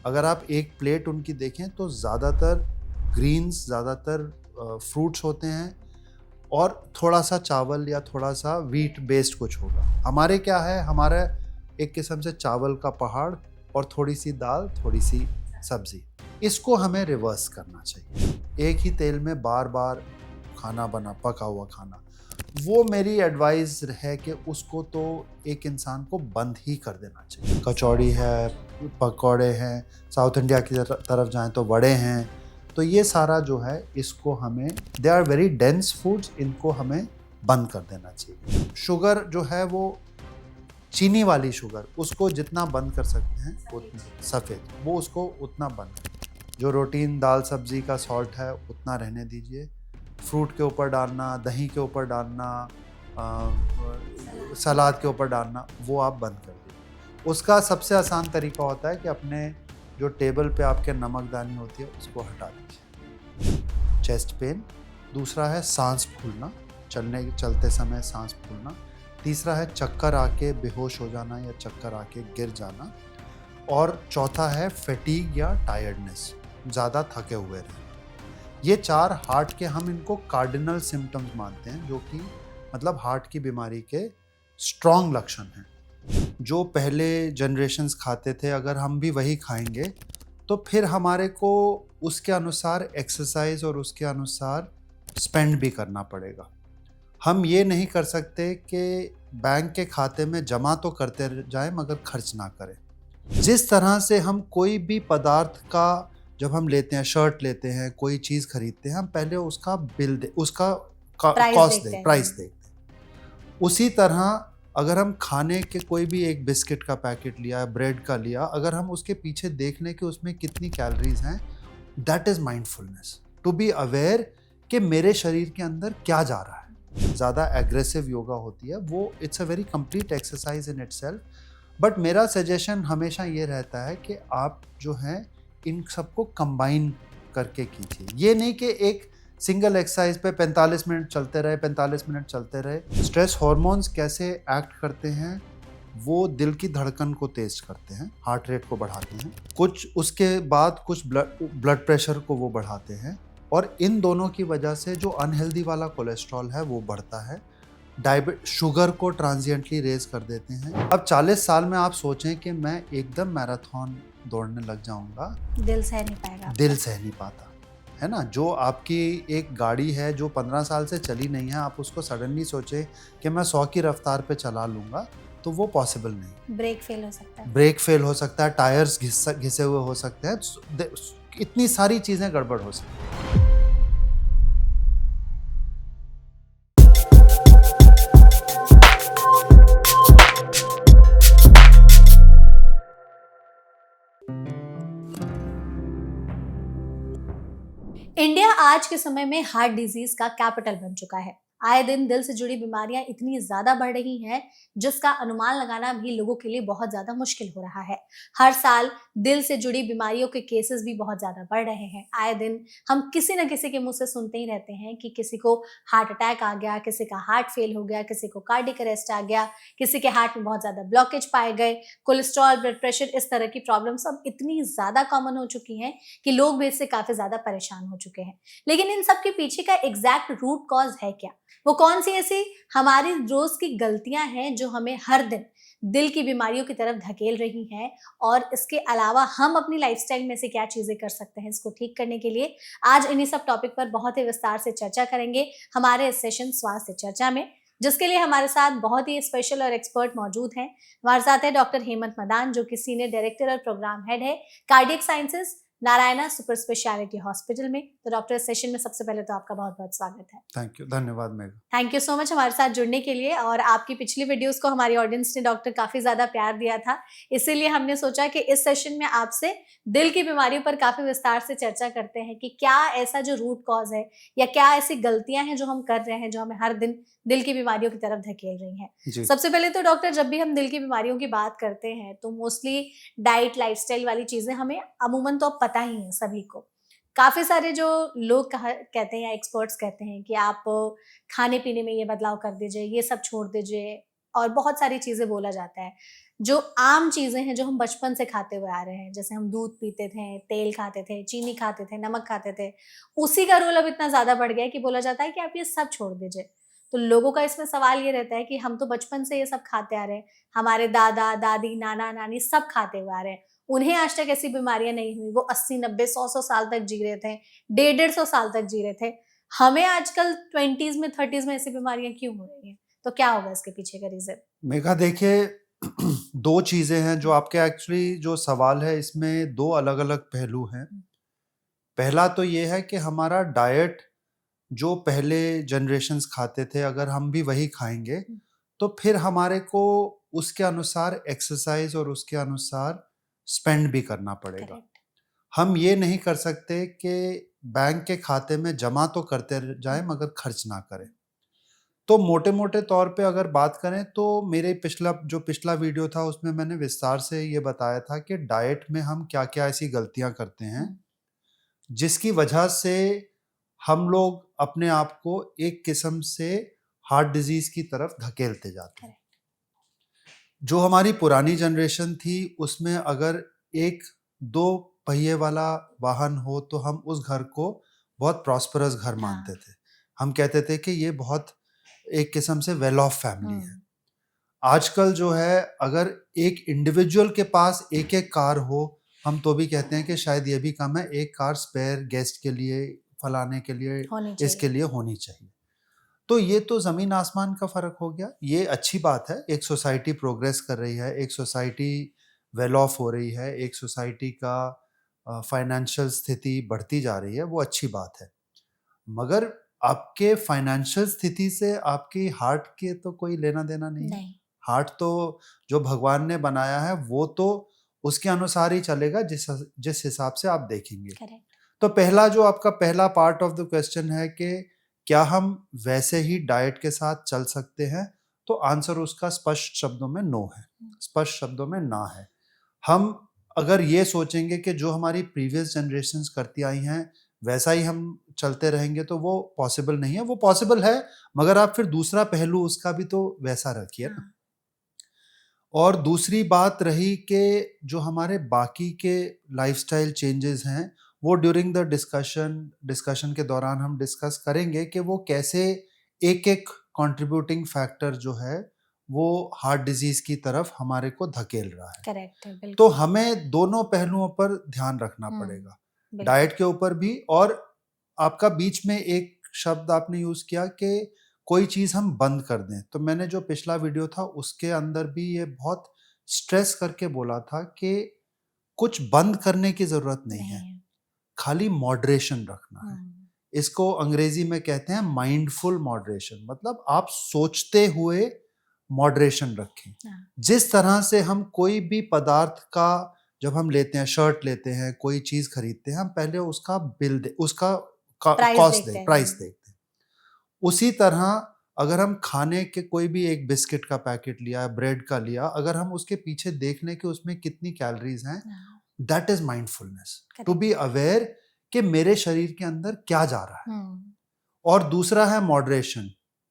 अगर आप एक प्लेट उनकी देखें तो ज़्यादातर ग्रीन्स, ज़्यादातर फ्रूट्स होते हैं और थोड़ा सा चावल या थोड़ा सा व्हीट बेस्ड कुछ होगा। हमारे क्या है, हमारा एक किस्म से चावल का पहाड़ और थोड़ी सी दाल, थोड़ी सी सब्जी। इसको हमें रिवर्स करना चाहिए। एक ही तेल में बार बार खाना बना, पका हुआ खाना, वो मेरी एडवाइस है कि उसको तो एक इंसान को बंद ही कर देना चाहिए। कचौड़ी है, पकौड़े हैं, साउथ इंडिया की तरफ जाएं तो वड़े हैं, तो ये सारा जो है इसको हमें, they are very dense foods, इनको हमें बंद कर देना चाहिए। शुगर जो है वो चीनी वाली शुगर, उसको जितना बंद कर सकते हैं उतना, सफ़ेद वो उसको उतना बंद। जो रूटीन दाल सब्जी का सॉल्ट है उतना रहने दीजिए। फ्रूट के ऊपर डालना, दही के ऊपर डालना, सलाद के ऊपर डालना, वो आप बंद कर दीजिए। उसका सबसे आसान तरीका होता है कि अपने जो टेबल पे आपके नमकदानी होती है उसको हटा दीजिए। चेस्ट पेन, दूसरा है सांस फूलना, चलते समय सांस फूलना, तीसरा है चक्कर आके बेहोश हो जाना या चक्कर आके गिर जाना, और चौथा है फैटीग या टायर्डनेस, ज़्यादा थके हुए रहना। ये 4 हार्ट के, हम इनको कार्डिनल सिम्टम्स मानते हैं, जो कि मतलब हार्ट की बीमारी के स्ट्रॉन्ग लक्षण हैं। जो पहले जनरेशन्स खाते थे, अगर हम भी वही खाएंगे तो फिर हमारे को उसके अनुसार एक्सरसाइज और उसके अनुसार स्पेंड भी करना पड़ेगा। हम ये नहीं कर सकते कि बैंक के खाते में जमा तो करते जाएं मगर खर्च ना करें। जिस तरह से हम कोई भी पदार्थ का, जब हम लेते हैं, शर्ट लेते हैं, कोई चीज़ खरीदते हैं, हम पहले उसका बिल दे, उसका कॉस्ट दे, प्राइस देखते हैं। उसी तरह अगर हम खाने के कोई भी एक बिस्किट का पैकेट लिया, ब्रेड का लिया, अगर हम उसके पीछे देख लें कि उसमें कितनी कैलोरीज हैं, that is mindfulness, to be aware कि मेरे शरीर के अंदर क्या जा रहा है। ज़्यादा एग्रेसिव योगा होती है वो, it's a very complete exercise in itself, but मेरा सजेशन हमेशा ये रहता है कि आप जो हैं इन सबको कंबाइन करके कीजिए। ये नहीं कि एक सिंगल एक्सरसाइज पे 45 मिनट चलते रहे, 45 मिनट चलते रहे। स्ट्रेस हार्मोन्स कैसे एक्ट करते हैं, वो दिल की धड़कन को तेज करते हैं, हार्ट रेट को बढ़ाते हैं, कुछ उसके बाद कुछ ब्लड प्रेशर को वो बढ़ाते हैं, और इन दोनों की वजह से जो अनहेल्दी वाला कोलेस्ट्रॉल है वो बढ़ता है। शुगर को ट्रांजिएंटली रेज कर देते हैं। अब 40 साल में आप सोचें कि मैं एकदम मैराथन दौड़ने लग जाऊंगा, दिल सह नहीं पाएगा, दिल सह नहीं पाता है ना। जो आपकी एक गाड़ी है जो 15 साल से चली नहीं है, आप उसको सडनली सोचे कि मैं 100 की रफ्तार पे चला लूंगा, तो वो पॉसिबल नहीं। ब्रेक फेल हो सकता है, ब्रेक फेल हो सकता है, टायर्स घिसे हुए हो सकते हैं, इतनी सारी चीजें गड़बड़ हो सकती हैं। इंडिया आज के समय में हार्ट डिजीज का कैपिटल बन चुका है। आए दिन दिल से जुड़ी बीमारियां इतनी ज्यादा बढ़ रही हैं, जिसका अनुमान लगाना भी लोगों के लिए बहुत ज्यादा मुश्किल हो रहा है। हर साल दिल से जुड़ी बीमारियों के केसेस भी बहुत ज्यादा बढ़ रहे हैं। आए दिन हम किसी न किसी के मुंह से सुनते ही रहते हैं कि किसी को हार्ट अटैक आ गया, किसी का हार्ट फेल हो गया, किसी को कार्डियक अरेस्ट आ गया, किसी के हार्ट में बहुत ज्यादा ब्लॉकेज पाए गए, कोलेस्ट्रॉल, ब्लड प्रेशर, इस तरह की प्रॉब्लम्स अब इतनी ज्यादा कॉमन हो चुकी हैं कि लोग भी इससे काफी ज्यादा परेशान हो चुके हैं। लेकिन इन सब के पीछे का एग्जैक्ट रूट कॉज है क्या? वो कौन सी ऐसी हमारी रोज की गलतियां हैं जो हमें हर दिन दिल की बीमारियों की तरफ धकेल रही हैं, और इसके अलावा हम अपनी लाइफस्टाइल में से क्या चीजें कर सकते हैं इसको ठीक करने के लिए? आज इन्हीं सब टॉपिक पर बहुत ही विस्तार से चर्चा करेंगे हमारे इस सेशन स्वास्थ्य चर्चा में, जिसके लिए हमारे साथ बहुत ही स्पेशल और एक्सपर्ट मौजूद हैं। हमारे साथ है डॉक्टर हेमंत मदान, जो कि सीनियर डायरेक्टर और प्रोग्राम हेड है cardiac sciences, Narayana super speciality hospital में। तो डॉक्टर, इस सेशन में सबसे पहले तो आपका बहुत बहुत स्वागत है। थैंक यू, धन्यवाद Megha. Thank you so much हमारे साथ जुड़ने के लिए। और आपकी पिछली वीडियोस को हमारी ऑडियंस ने डॉक्टर काफी ज्यादा प्यार दिया था, इसीलिए हमने सोचा कि इस सेशन में आपसे दिल की बीमारियों पर काफी विस्तार से चर्चा करते हैं कि क्या ऐसा जो रूट कॉज है या क्या ऐसी गलतियां हैं जो हम कर रहे हैं जो हमें हर दिन दिल की बीमारियों की तरफ धकेल रही हैं। सबसे पहले तो डॉक्टर, जब भी हम दिल की बीमारियों की बात करते हैं तो मोस्टली डाइट, लाइफस्टाइल वाली चीजें हमें अमूमन तो अब पता ही है सभी को। काफी सारे जो लोग कहते हैं या एक्सपर्ट्स कहते हैं कि आप खाने पीने में ये बदलाव कर दीजिए, ये सब छोड़ दीजिए, और बहुत सारी चीजें बोला जाता है। जो आम चीजें हैं जो हम बचपन से खाते हुए आ रहे हैं, जैसे हम दूध पीते थे, तेल खाते थे, चीनी खाते थे, नमक खाते थे, उसी का रोल अब इतना ज्यादा बढ़ गया है कि बोला जाता है कि आप ये सब छोड़ दीजिए। तो लोगों का इसमें सवाल ये रहता है कि हम तो बचपन से ये सब खाते आ रहे हैं, हमारे दादा दादी नाना नानी सब खाते हुए आ रहे हैं, उन्हें आज तक ऐसी बीमारियां नहीं हुई, वो 80 90 100 100 साल तक जी रहे थे, 150 150 साल तक जी रहे थे। हमें आजकल 20s में 30s में ऐसी बीमारियां क्यों हो रही हैं? तो क्या होगा इसके पीछे का रीजन? मेघा देखिए, दो चीजें हैं जो आपके एक्चुअली जो सवाल है इसमें दो अलग अलग पहलू हैं। पहला तो ये है कि हमारा डाइट जो पहले जनरेशन्स खाते थे, अगर हम भी वही खाएंगे तो फिर हमारे को उसके अनुसार एक्सरसाइज और उसके अनुसार स्पेंड भी करना पड़ेगा। करेक्ट। हम ये नहीं कर सकते कि बैंक के खाते में जमा तो करते जाएं मगर खर्च ना करें। तो मोटे मोटे तौर पे अगर बात करें तो मेरे पिछला वीडियो था उसमें मैंने विस्तार से ये बताया था कि डाइट में हम क्या क्या ऐसी गलतियां करते हैं जिसकी वजह से हम लोग अपने आप को एक किस्म से हार्ट डिजीज की तरफ धकेलते जाते हैं। जो हमारी पुरानी जनरेशन थी उसमें अगर एक दो पहिए वाला वाहन हो तो हम उस घर को बहुत प्रॉस्परस घर मानते थे। हम कहते थे कि ये बहुत एक किस्म से वेल ऑफ फैमिली है। आजकल जो है अगर एक इंडिविजुअल के पास एक एक कार हो हम तो भी कहते हैं कि शायद ये भी कम है, एक कार स्पेयर गेस्ट के लिए, फलाने के लिए, इसके लिए होनी चाहिए। तो ये तो ज़मीन आसमान का फ़र्क हो गया। ये अच्छी बात है, एक सोसाइटी प्रोग्रेस कर रही है, एक सोसाइटी वेल ऑफ हो रही है, एक सोसाइटी का फाइनेंशियल स्थिति बढ़ती जा रही है, वो अच्छी बात है। मगर आपके फाइनेंशियल स्थिति से आपकी हार्ट के तो कोई लेना देना नहीं है। हार्ट तो जो भगवान ने बनाया है वो तो उसके अनुसार ही चलेगा जिस हिसाब से आप देखेंगे। तो पहला जो आपका पहला पार्ट ऑफ द क्वेश्चन है कि क्या हम वैसे ही डाइट के साथ चल सकते हैं, तो आंसर उसका स्पष्ट शब्दों में नो है, स्पष्ट शब्दों में ना है। हम अगर ये सोचेंगे कि जो हमारी प्रीवियस जनरेशन्स करती आई हैं वैसा ही हम चलते रहेंगे तो वो पॉसिबल नहीं है। वो पॉसिबल है मगर आप फिर दूसरा पहलू उसका भी तो वैसा रखिए ना। और दूसरी बात रही कि जो हमारे बाकी के लाइफस्टाइल चेंजेस हैं वो ड्यूरिंग द डिस्कशन के दौरान हम डिस्कस करेंगे कि वो कैसे एक एक कंट्रीब्यूटिंग फैक्टर जो है वो हार्ट डिजीज की तरफ हमारे को धकेल रहा है। करेक्ट है, बिल्कुल। तो हमें दोनों पहलुओं पर ध्यान रखना पड़ेगा, डाइट के ऊपर भी। और आपका बीच में एक शब्द आपने यूज किया कि कोई चीज हम बंद कर दें, तो मैंने जो पिछला वीडियो था उसके अंदर भी ये बहुत स्ट्रेस करके बोला था कि कुछ बंद करने की जरूरत नहीं है, खाली मॉडरेशन रखना है। इसको अंग्रेजी में कहते हैं माइंडफुल मॉडरेशन, मतलब आप सोचते हुए मॉडरेशन रखें। जिस तरह से हम कोई भी पदार्थ का जब हम लेते हैं, शर्ट लेते हैं, कोई चीज खरीदते हैं, हम पहले उसका उसका कॉस्ट प्राइस देखते हैं। उसी तरह अगर हम खाने के कोई भी एक बिस्किट का पैकेट लिया, ब्रेड का लिया, अगर हम उसके पीछे देख लें कि उसमें कितनी कैलोरीज हैं, that is mindfulness, to be aware कि मेरे शरीर के अंदर क्या जा रहा है। और दूसरा है मॉडरेशन,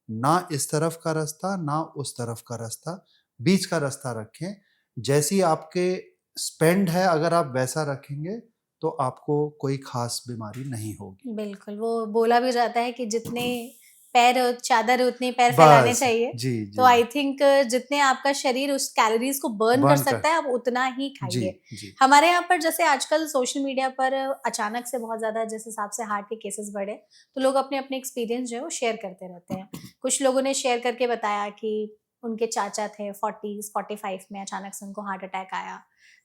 ना इस तरफ का रास्ता ना उस तरफ का रास्ता, बीच का रास्ता रखें। जैसी आपके स्पेंड है अगर आप वैसा रखेंगे तो आपको कोई खास बीमारी नहीं होगी। बिल्कुल, वो बोला भी जाता है कि जितने पैर चादर उतने पैर फैलाने चाहिए। जी, जी। तो आई थिंक जितने आपका शरीर उस कैलोरीज को बर्न कर सकता है आप उतना ही खाइए। हमारे यहाँ पर जैसे आजकल सोशल मीडिया पर अचानक से बहुत ज्यादा जिस हिसाब से हार्ट के केसेस बढ़े तो लोग अपने अपने एक्सपीरियंस जो है वो शेयर करते रहते हैं। कुछ लोगों ने शेयर करके बताया कि उनके चाचा थे 40s 45 में, अचानक से उनको हार्ट अटैक आया,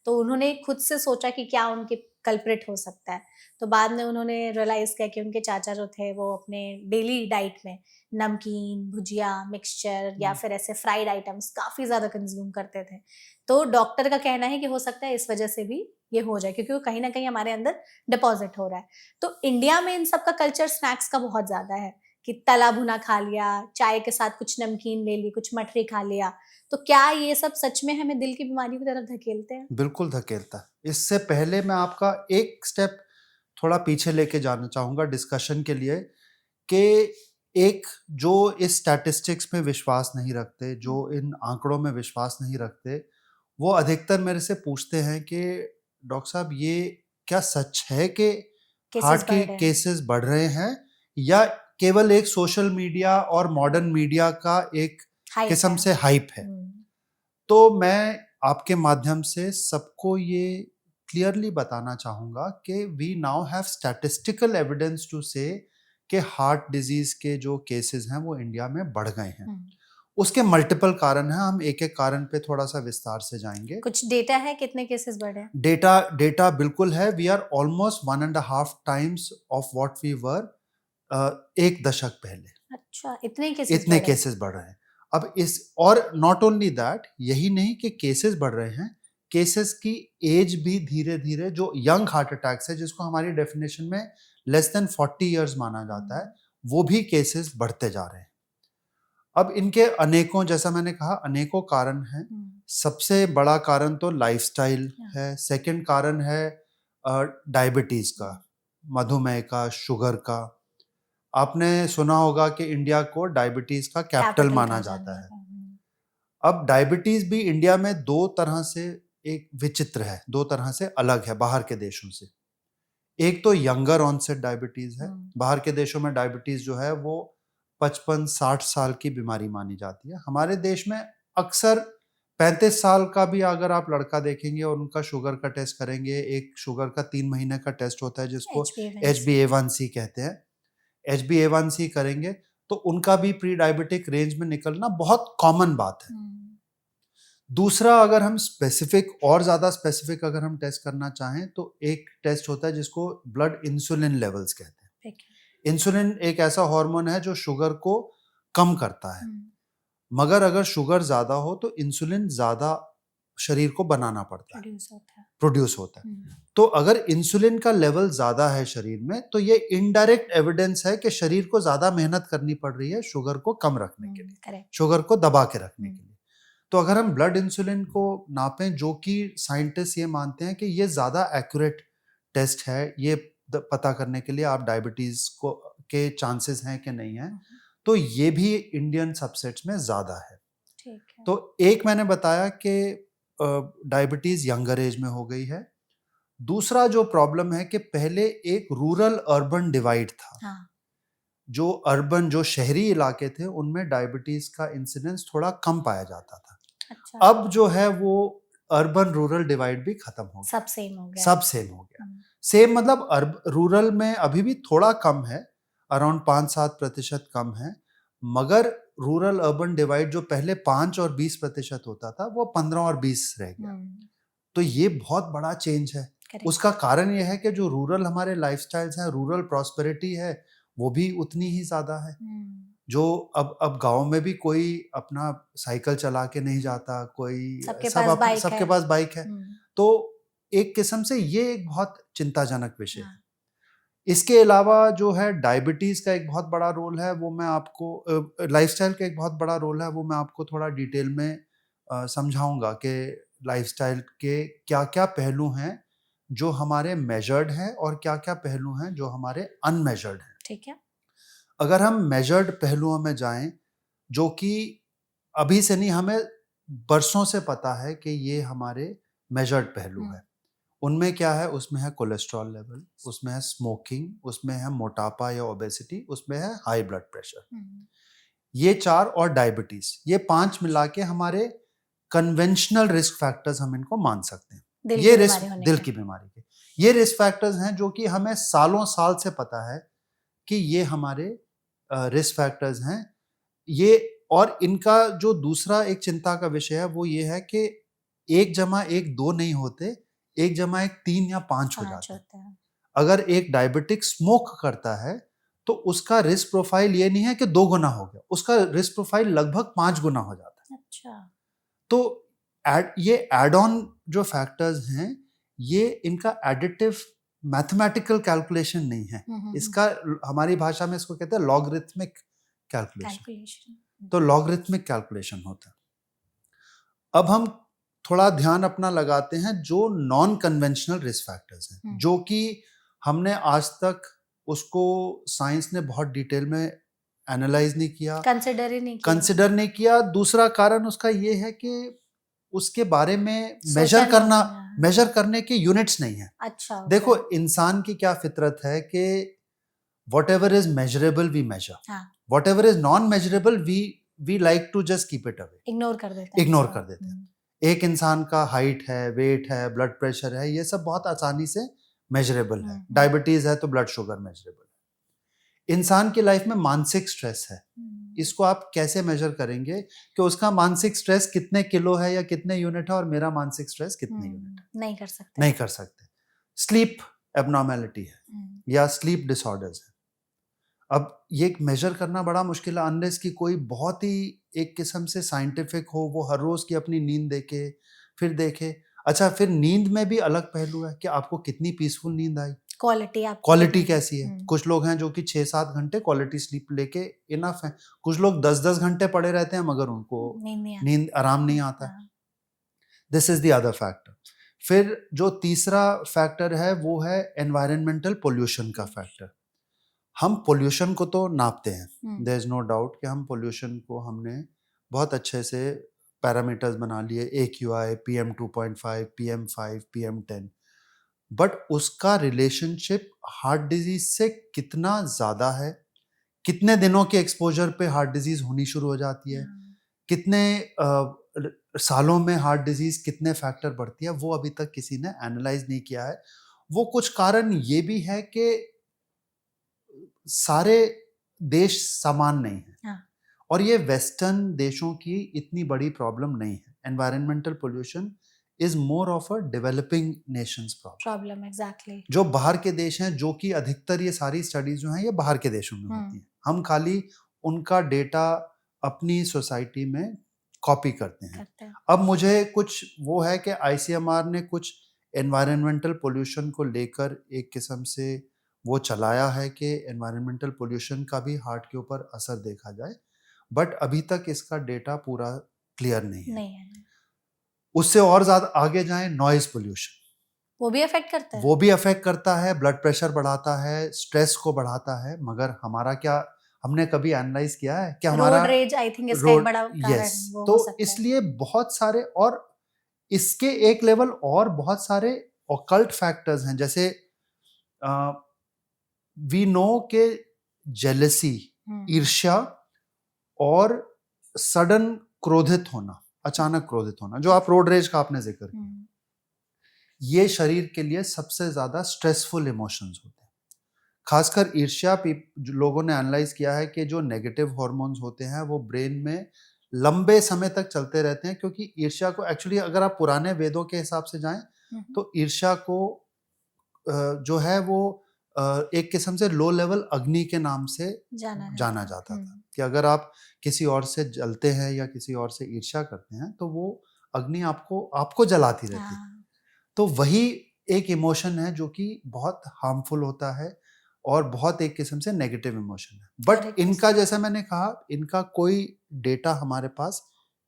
तो उन्होंने खुद से सोचा कि क्या उनके कल्प्रिट हो सकता है। तो बाद में उन्होंने रियलाइज किया कि उनके चाचा जो थे वो अपने डेली डाइट में नमकीन, भुजिया, मिक्सचर या फिर ऐसे फ्राइड आइटम्स काफी ज्यादा कंज्यूम करते थे। तो डॉक्टर का कहना है कि हो सकता है इस वजह से भी ये हो जाए, क्योंकि वो कहीं ना कहीं हमारे अंदर डिपॉजिट हो रहा है। तो इंडिया में इन सब का कल्चर स्नैक्स का बहुत ज्यादा है कि तला भुना खा लिया, चाय के साथ कुछ नमकीन ले ली, कुछ मठरी खा लिया। तो क्या ये सब सच में हमें दिल की बीमारियों की तरफ धकेलते हैं? बिल्कुल धकेलता है। इससे पहले मैं आपका एक स्टेप थोड़ा पीछे लेके जाना चाहूंगा डिस्कशन के लिए कि एक जो इस स्टैटिस्टिक्स में विश्वास नहीं रखते, जो इन आंकड़ों में विश्वास नहीं रखते, वो अधिकतर मेरे से पूछते हैं कि डॉक्टर साहब ये क्या सच है कि हार्ट केसेस के बढ़ रहे हैं। केसेस बढ़ रहे हैं या केवल एक सोशल मीडिया और मॉडर्न मीडिया का एक हाइप किस्म है। से हाइप है। तो मैं आपके माध्यम से सबको ये क्लियरली बताना चाहूँगा कि we now have statistical evidence to say कि हार्ट डिजीज के जो केसेस हैं वो इंडिया में बढ़ गए हैं। उसके मल्टीपल कारण हैं, हम एक एक कारण पे थोड़ा सा विस्तार से जाएंगे। कुछ डेटा है कितने केसेस बढ़े हैं? डेटा बिल्कुल है। We are almost 1.5 times of what we were एक दशक पहले। अच्छा, इतने केसेस इतने बढ़े हैं। केसेस बढ़ रहे हैं। अब इस और नॉट ओनली दैट, यही नहीं कि केसेस बढ़ रहे हैं, केसेस की एज भी धीरे धीरे, जो यंग हार्ट अटैक्स है जिसको हमारी डेफिनेशन में लेस देन 40 इयर्स माना जाता है, वो भी केसेस बढ़ते जा रहे हैं। अब इनके अनेकों, जैसा मैंने कहा, अनेकों कारण हैं। सबसे बड़ा कारण तो लाइफस्टाइल है। सेकंड कारण है डायबिटीज का, मधुमेह का, शुगर का। आपने सुना होगा कि इंडिया को डायबिटीज का कैपिटल माना जाता है। अब डायबिटीज भी इंडिया में दो तरह से एक विचित्र है, दो तरह से अलग है बाहर के देशों से। एक तो यंगर ऑनसेट डायबिटीज है। बाहर के देशों में डायबिटीज जो है वो 55-60 साल की बीमारी मानी जाती है। हमारे देश में अक्सर 35 साल का भी अगर आप लड़का देखेंगे और उनका शुगर का टेस्ट करेंगे, एक शुगर का 3 महीने का टेस्ट होता है जिसको HbA1c कहते हैं, HbA1c करेंगे तो उनका भी प्री डायबिटिक रेंज में निकलना बहुत कॉमन बात है। दूसरा, अगर हम स्पेसिफिक और ज्यादा स्पेसिफिक अगर हम टेस्ट करना चाहें तो एक टेस्ट होता है जिसको ब्लड इंसुलिन लेवल्स कहते हैं। इंसुलिन एक ऐसा हार्मोन है जो शुगर को कम करता है, मगर अगर शुगर ज्यादा हो तो इंसुलिन ज्यादा शरीर को बनाना पड़ता है, प्रोड्यूस होता है। तो अगर इंसुलिन का लेवल ज्यादा है शरीर में तो ये इनडायरेक्ट एविडेंस है कि शरीर को ज्यादा मेहनत करनी पड़ रही है शुगर को कम रखने के लिए, शुगर को दबा के रखने के लिए। तो अगर हम ब्लड इंसुलिन को नापें, जो कि साइंटिस्ट ये मानते हैं कि ये ज्यादा एक्यूरेट टेस्ट है ये पता करने के लिए आप डायबिटीज को के चांसेस हैं कि नहीं है, तो ये भी इंडियन सबसेट्स में ज्यादा है। ठीक है। तो एक मैंने बताया कि डायबिटीज यंगर एज में हो गई है। दूसरा जो प्रॉब्लम है कि पहले एक रूरल अर्बन डिवाइड था। हाँ। जो अर्बन, जो शहरी इलाके थे उनमें डायबिटीज का इंसिडेंस थोड़ा कम पाया जाता था। अच्छा। अब जो है वो अर्बन रूरल डिवाइड भी खत्म हो गया, सब सेम हो गया। सब सेम हो गया। सेम मतलब रूरल में अभी भी थोड़ा कम है, अराउंड 5-7% कम है, मगर रूरल अर्बन डिवाइड जो पहले 5 और 20% होता था वो 15 और 20 रह गया। तो ये बहुत बड़ा चेंज है। उसका कारण ये है कि जो रूरल हमारे लाइफस्टाइल्स हैं, रूरल प्रॉस्पेरिटी है, वो भी उतनी ही ज्यादा है। जो अब गांव में भी कोई अपना साइकिल चला के नहीं जाता, कोई सबके पास बाइक है। तो एक किस्म से ये एक बहुत चिंताजनक विषय है। इसके अलावा जो है डायबिटीज का एक बहुत बड़ा रोल है, वो मैं आपको, लाइफस्टाइल का एक बहुत बड़ा रोल है, वो मैं आपको थोड़ा डिटेल में समझाऊंगा कि लाइफस्टाइल के क्या क्या पहलू हैं जो हमारे मेजर्ड हैं और क्या क्या पहलू हैं जो हमारे अनमेजर्ड हैं। ठीक है। अगर हम मेजर्ड पहलुओं में जाएं, जो कि अभी से नहीं, हमें बरसों से पता है कि ये हमारे मेजर्ड पहलू है, उनमें क्या है? उसमें है कोलेस्ट्रॉल लेवल, उसमें है स्मोकिंग, उसमें है मोटापा या ओबेसिटी, उसमें है हाई ब्लड प्रेशर। ये 4 और डायबिटीज, ये 5 मिला के हमारे कन्वेंशनल रिस्क फैक्टर्स हम इनको मान सकते हैं। ये रिस्क दिल की बीमारी के, ये रिस्क फैक्टर्स हैं जो कि हमें सालों साल से पता है कि ये हमारे रिस्क फैक्टर्स हैं। ये, और इनका जो दूसरा एक चिंता का विषय है वो ये है कि 1+1 2 नहीं होते, 1+1 3 या 5 हो जाते हैं। अगर एक डायबिटिक स्मोक करता है तो उसका रिस्क प्रोफाइल ये नहीं है कि 2 गुना हो गया, उसका रिस्क प्रोफाइल लगभग 5 गुना हो जाता है। अच्छा। तो ये एड ऑन जो फैक्टर्स हैं, ये इनका एडिटिव मैथमेटिकल कैलकुलेशन नहीं है, इसका हमारी भाषा में इसको कहते हैं लॉगरिथमिक कैलकुलेशन। तो लॉगरिथमिक कैलकुलेशन होता है। अब हम थोड़ा ध्यान अपना लगाते हैं जो नॉन कन्वेंशनल रिस्क फैक्टर्स हैं, जो कि हमने आज तक उसको साइंस ने बहुत डिटेल में एनालाइज नहीं किया, कंसिडर नहीं किया। दूसरा कारण उसका ये है कि उसके बारे में सोचा नहीं गया। मेजर करने के यूनिट्स नहीं है। अच्छा, देखो इंसान की क्या फितरत है कि whatever is measurable we measure, हाँ, whatever is non measurable we like to just keep it away, ignore कर देते हैं इग्नोर इसको। कर देते हैं। एक इंसान का हाइट है, वेट है, ब्लड प्रेशर है, ये सब बहुत आसानी से मेजरेबल है। डायबिटीज है तो ब्लड शुगर मेजरेबल है। इंसान की लाइफ में मानसिक स्ट्रेस है, इसको आप कैसे मेजर करेंगे कि उसका मानसिक स्ट्रेस कितने किलो है या कितने यूनिट है और मेरा मानसिक स्ट्रेस कितने यूनिट है? नहीं कर सकते। नहीं कर सकते। स्लीप एबनॉर्मेलिटी है या स्लीप डिसऑर्डर्स है। अब ये मेजर करना बड़ा मुश्किल है अनलेस कि कोई बहुत ही एक किस्म से साइंटिफिक हो, वो हर रोज की अपनी नींद देखे, फिर देखे। अच्छा, फिर नींद में भी अलग पहलू है कि आपको कितनी पीसफुल नींद आई, क्वालिटी कैसी है। कुछ लोग हैं जो कि 6-7 घंटे क्वालिटी स्लीप लेके इनफ है, कुछ लोग 10-10 घंटे पड़े रहते हैं मगर उनको नींद आराम नहीं आता। This is the other factor. फिर जो तीसरा फैक्टर है वो है एनवायरमेंटल पोल्यूशन का फैक्टर। हम पोल्यूशन को तो नापते हैं, देयर इज नो डाउट कि हम पोल्यूशन को हमने बहुत अच्छे से पैरामीटर्स बना लिए, AQI, PM 2.5, PM 5, PM 10, but उसका रिलेशनशिप हार्ट डिजीज से कितना ज्यादा है, कितने दिनों के एक्सपोजर पे हार्ट डिजीज होनी शुरू हो जाती है, कितने सालों में हार्ट डिजीज कितने फैक्टर बढ़ती है, वो अभी तक किसी ने एनालाइज नहीं किया है। वो कुछ कारण ये भी है कि सारे देश समान नहीं है। हाँ। और ये वेस्टर्न देशों की इतनी बड़ी प्रॉब्लम नहीं है। Environmental pollution is more of a developing Nations problem. Exactly. जो बाहर के देश हैं, जो कि अधिकतर ये सारी स्टडीज जो हैं ये बाहर के देशों में होती हैं, हम खाली उनका डेटा अपनी सोसाइटी में कॉपी करते हैं। अब मुझे कुछ वो है कि ICMR ने कुछ एनवायरमेंटल पोल्यूशन को लेकर एक किस्म से वो चलाया है कि एनवायरमेंटल पोल्यूशन का भी हार्ट के ऊपर असर देखा जाए, बट अभी तक इसका डेटा पूरा क्लियर नहीं है। उससे और ज्यादा आगे जाएं, नॉइज पोल्यूशन, वो भी अफेक्ट करता है। वो भी अफेक्ट करता है, ब्लड प्रेशर बढ़ाता है, स्ट्रेस को बढ़ाता है, मगर हमारा क्या, हमने कभी एनालाइज किया है कि हमारा रोड रेज आई थिंक इसका एक बड़ा कारण वो हो सकता है। इसलिए बहुत सारे, और इसके एक लेवल और बहुत सारे ऑकल्ट फैक्टर्स हैं। जैसे वी नो के जेलसी, ईर्ष्या और सडन क्रोधित होना, अचानक क्रोधित होना, जो आप रोड रेज का आपने जिक्र किया, ये शरीर के लिए सबसे ज्यादा स्ट्रेसफुल इमोशंस होते हैं। खासकर ईर्ष्या, लोगों ने एनालाइज किया है कि जो नेगेटिव हार्मोन्स होते हैं वो ब्रेन में लंबे समय तक चलते रहते हैं, क्योंकि ईर्ष्या को एक्चुअली अगर आप पुराने वेदों के हिसाब से जाएं तो ईर्ष्या को जो है वो एक किस्म से लो लेवल अग्नि के नाम से जाना जाता था कि अगर आप किसी और से जलते हैं या किसी और से ईर्ष्या करते हैं तो वो अग्नि आपको जलाती रहती है। तो वही एक इमोशन है जो कि बहुत हार्मफुल होता है और बहुत एक किस्म से नेगेटिव इमोशन है। बट इनका, जैसा मैंने कहा, इनका कोई डेटा हमारे पास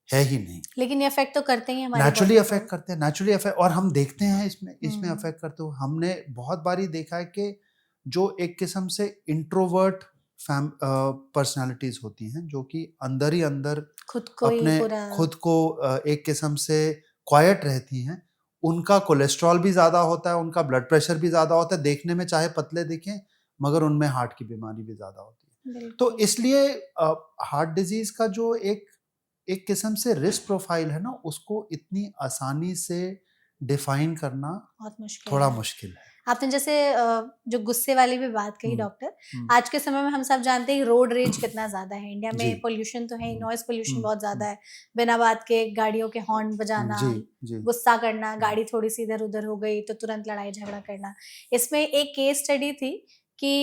है ही नहीं, लेकिन ये अफेक्ट तो करते ही हमारे नेचुरली अफेक्ट करते हैं, नेचुरली अफेक्ट। और हम देखते हैं इसमें अफेक्ट करते हुए। हमने बहुत बारी देखा है कि जो एक किस्म से इंट्रोवर्ट पर्सनालिटीज होती हैं, जो कि अंदर ही अंदर खुद को एक किस्म से क्वाइट रहती हैं, उनका कोलेस्ट्रॉल भी ज्यादा होता है, उनका ब्लड प्रेशर भी ज्यादा होता है, देखने में चाहे पतले दिखें मगर उनमें हार्ट की बीमारी भी ज्यादा होती है। तो इसलिए हार्ट डिजीज का जो एक किस्म से रिस्क प्रोफाइल है ना, उसको इतनी आसानी से डिफाइन करना थोड़ा मुश्किल है। आपने जैसे जो गुस्से वाली भी बात कही डॉक्टर, आज के समय में हम सब जानते हैं रोड रेज कितना ज्यादा है इंडिया में। पोल्यूशन तो है, नॉइज पोल्यूशन बहुत ज्यादा है, बिना बात के गाड़ियों के हॉर्न बजाना, गुस्सा करना, गाड़ी थोड़ी सी इधर उधर हो गई तो तुरंत लड़ाई झगड़ा करना। इसमें एक केस स्टडी थी कि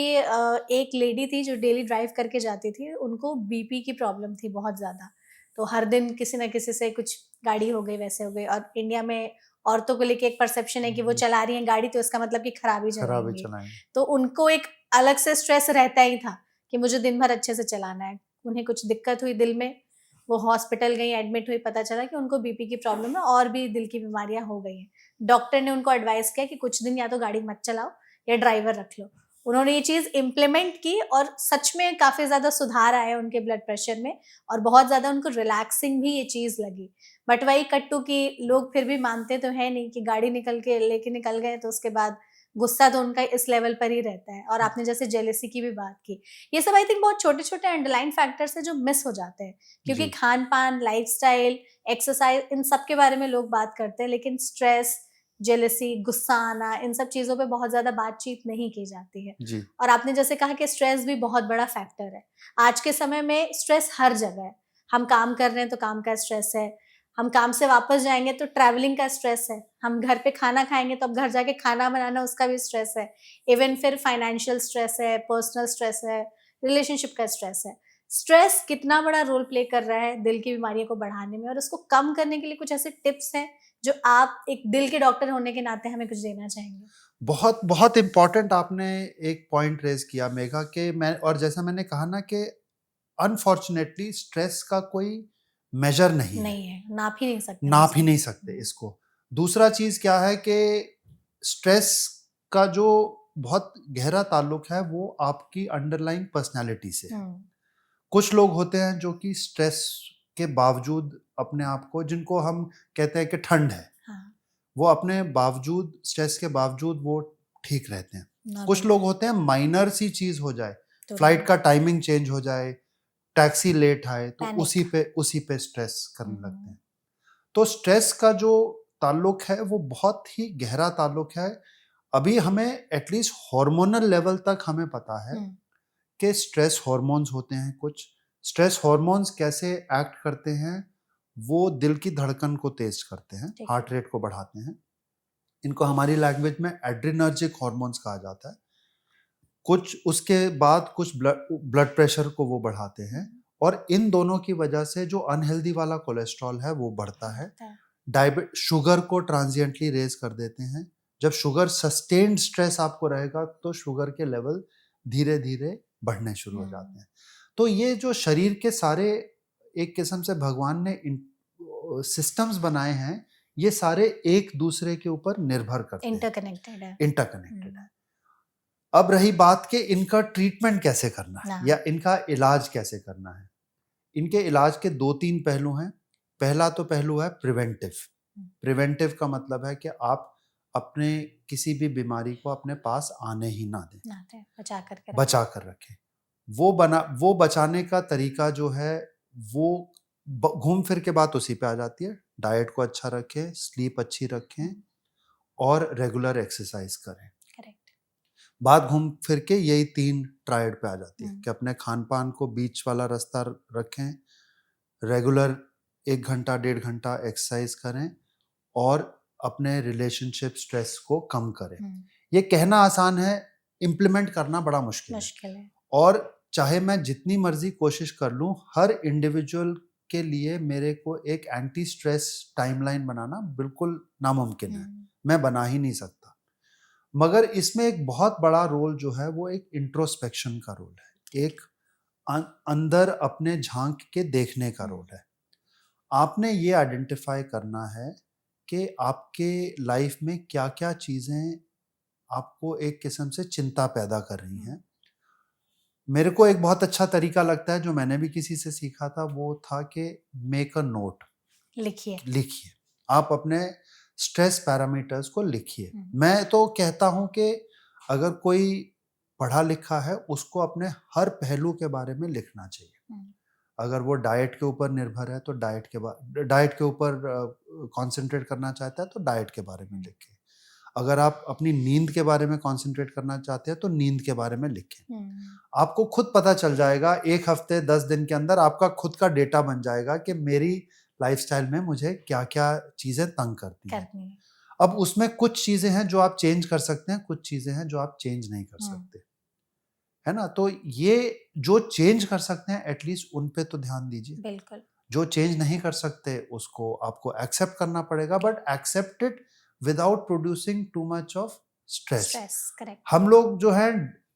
एक लेडी थी जो डेली ड्राइव करके जाती थी, उनको BP की प्रॉब्लम थी बहुत ज्यादा, तो हर दिन किसी ना किसी से कुछ गाड़ी हो गई, वैसे हो गई। और इंडिया में औरतों को लेके एक परसेप्शन है कि वो चला रही हैं गाड़ी तो इसका मतलब कि खराबी चलाएंगी, तो उनको एक अलग से स्ट्रेस रहता ही था कि मुझे दिन भर अच्छे से चलाना है। उन्हें कुछ दिक्कत हुई दिल में, वो हॉस्पिटल गई, एडमिट हुई, पता चला कि उनको BP की प्रॉब्लम है और भी दिल की बीमारियां हो गई हैं। डॉक्टर ने उनको एडवाइस किया कि कुछ दिन या तो गाड़ी मत चलाओ या ड्राइवर रख लो। उन्होंने ये चीज़ इम्प्लीमेंट की और सच में काफ़ी ज़्यादा सुधार आया उनके ब्लड प्रेशर में और बहुत ज़्यादा उनको रिलैक्सिंग भी ये चीज़ लगी। बट वही कट्टू कि लोग फिर भी मानते तो है नहीं कि गाड़ी निकल के लेके निकल गए तो उसके बाद गुस्सा तो उनका इस लेवल पर ही रहता है। और आपने जैसे जेलेसी की भी बात की, ये सब आई थिंक बहुत छोटे-छोटे अंडरलाइन फैक्टर्स हैं जो मिस हो जाते हैं क्योंकि जी खान-पान, लाइफ़स्टाइल, एक्सरसाइज़ इन सब के बारे में लोग बात करते हैं लेकिन स्ट्रेस, जेलसी, गुस्सा आना, इन सब चीज़ों पे बहुत ज़्यादा बातचीत नहीं की जाती है। जी और आपने जैसे कहा कि स्ट्रेस भी बहुत बड़ा फैक्टर है। आज के समय में स्ट्रेस हर जगह है। हम काम कर रहे हैं तो काम का स्ट्रेस है, हम काम से वापस जाएँगे तो ट्रैवलिंग का स्ट्रेस है, हम घर पे खाना खाएँगे तो अब घर जाके खाना बनाना उसका भी स्ट्रेस है। इवन फिर फाइनेंशियल स्ट्रेस है, पर्सनल स्ट्रेस है, रिलेशनशिप का स्ट्रेस है। स्ट्रेस कितना बड़ा रोल प्ले कर रहा है दिल की बीमारियों को बढ़ाने में और उसको कम करने के लिए कुछ ऐसे टिप्स हैं जो आप एक दिल के डॉक्टर होने के नाते हमें कुछ देना चाहेंगे? बहुत बहुत इम्पोर्टेंट आपने एक पॉइंट रेज किया मेघा के मैं और जैसा मैंने कहा ना कि अनफॉर्चुनेटली स्ट्रेस का कोई मेजर नहीं है, नहीं है, नाप ही नहीं सकते हम नाप ही इसको। नहीं सकते इसको। दूसरा चीज क्या है कि स्ट्रेस का जो बहुत गहरा ताल्लुक है वो आपकी अंडरलाइंग पर्सनालिटी से है। हुँ, कुछ लोग होते हैं जो कि स्ट्रेस के बावजूद अपने आप को, जिनको हम कहते हैं कि ठंड है, हाँ, वो अपने बावजूद, स्ट्रेस के बावजूद वो ठीक रहते हैं। कुछ नॉर्मल लोग होते हैं माइनर सी चीज हो जाए, फ्लाइट तुरंत का टाइमिंग चेंज हो जाए, टैक्सी लेट आए तो पैनिक। उसी पे स्ट्रेस करने लगते हुँ, हैं। तो स्ट्रेस का जो ताल्लुक है वो बहुत ही गहरा ताल्लुक है। अभी हमें एटलीस्ट हार्मोनल लेवल तक हमें पता है हुँ, कि स्ट्रेस हार्मोन्स होते हैं कुछ। स्ट्रेस हार्मोन्स कैसे एक्ट करते हैं, वो दिल की धड़कन को तेज करते हैं, ठीक है। हार्ट रेट को बढ़ाते हैं। इनको हमारी लैंग्वेज में एड्रिनर्जिक हार्मोन्स कहा जाता है। कुछ उसके बाद कुछ ब्लड प्रेशर को वो बढ़ाते हैं हुँ, और इन दोनों की वजह से जो अनहेल्दी वाला कोलेस्ट्रॉल है वो बढ़ता है। होता है। डायबिट शुगर को ट्रांजिएंटली रेज कर देते हैं। जब शुगर सस्टेन्ड स्ट्रेस आपको रहेगा तो शुगर के लेवल धीरे धीरे बढ़ने शुरू हो जाते हुँ, हैं। तो ये जो शरीर के सारे एक किस्म से भगवान ने सिस्टम्स बनाए हैं, ये सारे एक दूसरे के ऊपर निर्भर करते हैं, इंटरकनेक्टेड है। इंटरकनेक्टेड हुँ, है। अब रही बात कि इनका ट्रीटमेंट कैसे करना है हाँ, या इनका इलाज कैसे करना है। इनके इलाज के 2-3 पहलू हैं। पहला तो पहलू है प्रिवेंटिव। हुँ, प्रिवेंटिव का मतलब है कि आप अपने किसी भी बीमारी को अपने पास आने ही ना दें, नाते बचा कर के रखें। बचा कर रखें। वो बचाने का तरीका जो है वो घूम फिर के बात उसी पे आ जाती है। डाइट को अच्छा रखें, स्लीप अच्छी रखें हुँ, और रेगुलर एक्सरसाइज करें। करेक्ट। बात घूम फिर के यही 3 ट्रायड पे आ जाती है हुँ, कि अपने खान-पान को बीच वाला रास्ता रखें, रेगुलर 1 घंटा, डेढ़ घंटा एक्सरसाइज करें और अपने रिलेशनशिप स्ट्रेस को कम करें। हुँ, ये कहना आसान है, इम्प्लीमेंट करना बड़ा मुश्किल है। मुश्किल है। और चाहे मैं जितनी मर्ज़ी कोशिश कर लूँ, हर इंडिविजुअल के लिए मेरे को एक एंटी स्ट्रेस टाइमलाइन बनाना बिल्कुल नामुमकिन है। हुँ, मैं बना ही नहीं सकता। मगर इसमें एक बहुत बड़ा रोल जो है वो एक इंट्रोस्पेक्शन का रोल है। एक अंदर अपने झांक के देखने का हुँ, रोल है। आपने ये आइडेंटिफाई करना है कि आपके लाइफ में क्या-क्या चीज़ें आपको एक किस्म से चिंता पैदा कर रही हुँ, हैं। मेरे को एक बहुत अच्छा तरीका लगता है जो मैंने भी किसी से सीखा था, वो था कि मेक अ नोट, लिखिए। लिखिए। आप अपने स्ट्रेस पैरामीटर्स को लिखिए। हुँ, मैं तो कहता हूँ कि अगर कोई पढ़ा लिखा है उसको अपने हर पहलू के बारे में लिखना चाहिए। हुँ, अगर वो डाइट के ऊपर निर्भर है तो डाइट के ऊपर कंसंट्रेट करना चाहता है तो डाइट के बारे में हुँ, लिखें। अगर आप अपनी नींद के बारे में कंसंट्रेट करना चाहते हैं तो नींद के बारे में लिखें। हुँ, आपको खुद पता चल जाएगा 1 हफ्ते 10 दिन के अंदर आपका खुद का डेटा बन जाएगा कि मेरी लाइफ़स्टाइल में मुझे क्या-क्या चीज़ें तंग करती हैं। करनी है। अब उसमें कुछ चीज़ें हैं जो आप चेंज कर सकते हैं, कुछ चीज़ें हैं जो आप चेंज नहीं कर हुँ, सकते। है ना? तो ये जो चेंज कर सकते हैं एटलीस्ट उन पे तो ध्यान दीजिए। बिल्कुल। जो चेंज नहीं कर सकते उसको आपको एक्सेप्ट करना पड़ेगा, but accept it without producing too much of stress. Stress, correct. हम लोग जो है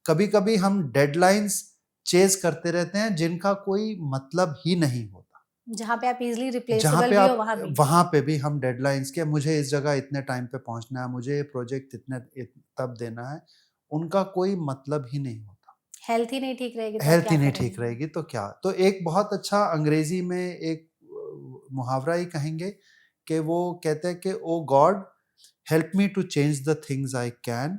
कभी-कभी हम डेडलाइंस चेज़ करते रहते हैं जिनका कोई मतलब ही नहीं होता। जहाँ पे आप इज़िली जहाँ रिप्लेसेबल पे भी हो आप वहाँ भी। वहाँ पे भी हम डेडलाइंस के मुझे इस जगह इतने टाइम पे पहुँचना है, मुझे ये प्रोजेक्ट तब देना है उनका कोई मतलब ही नहीं होता। हेल्थ ही नहीं ठीक रहेगी तो हेल्थ क्या ही नहीं करेंगे? ठीक रहेगी तो क्या। तो एक बहुत अच्छा अंग्रेजी में एक मुहावरा ही कहेंगे कि वो कहते हैं कि oh God help me to change the things I can,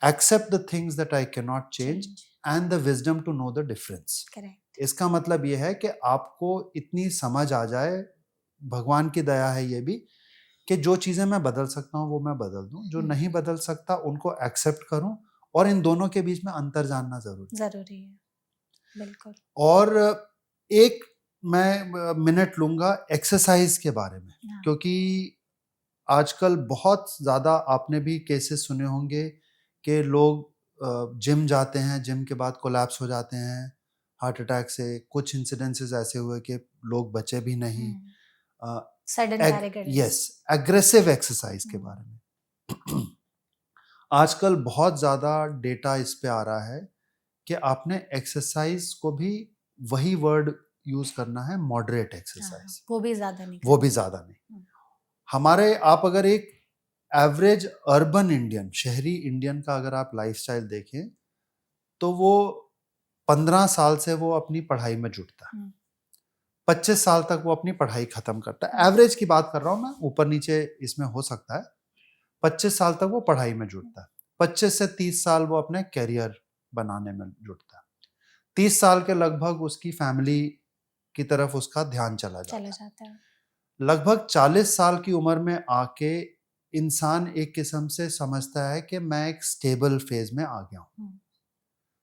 accept the things that I can not change, change. And the wisdom to know the difference. Correct. इसका मतलब ये है कि आपको इतनी समझ आ जाए, भगवान की दया है ये भी, कि जो चीज़ें मैं बदल सकता हूँ वो मैं बदल दूँ, जो नहीं बदल सकता उनको एक्सेप्ट करूँ, और इन दोनों के बीच में अंतर जानना ज़रूरी है। जरूरी है, बिल्कुल। और एक मैं मिनट लूँगा एक्सरसाइज के बारे में, हाँ। क्योंकि आजकल बहुत ज़्यादा आपने भी केसेस सुने होंगे कि लोग जिम जाते हैं, जिम के बाद कोलैप्स हो जाते हैं हार्ट अटैक से। कुछ इंसिडेंसेस ऐसे हुए कि लोग बचे भी नहीं। सडन कैरेगर्स। यस, एग्रेसिव एक्सरसाइज के बारे में आजकल बहुत ज़्यादा डेटा इस पे आ रहा है कि आपने एक्सरसाइज को भी वही वर्ड यूज करना है, मॉडरेट एक्सरसाइज, वो भी ज्यादा नहीं वो भी करनी। ज़्यादा नहीं। हमारे आप अगर एक एवरेज अर्बन इंडियन, शहरी इंडियन का अगर आप लाइफस्टाइल देखें तो वो 15 साल से वो अपनी पढ़ाई में जुटता है, 25 साल तक वो अपनी पढ़ाई खत्म करता है। एवरेज की बात कर रहा हूँ मैं, ऊपर नीचे इसमें हो सकता है। 25 साल तक वो पढ़ाई में जुटता है, 25 से 30 साल वो अपने करियर बनाने में जुटता है, 30 साल के लगभग उसकी फैमिली की तरफ उसका ध्यान चला जाता है। लगभग 40 साल की उम्र में आके इंसान एक किस्म से समझता है कि मैं एक स्टेबल फेज में आ गया हूँ,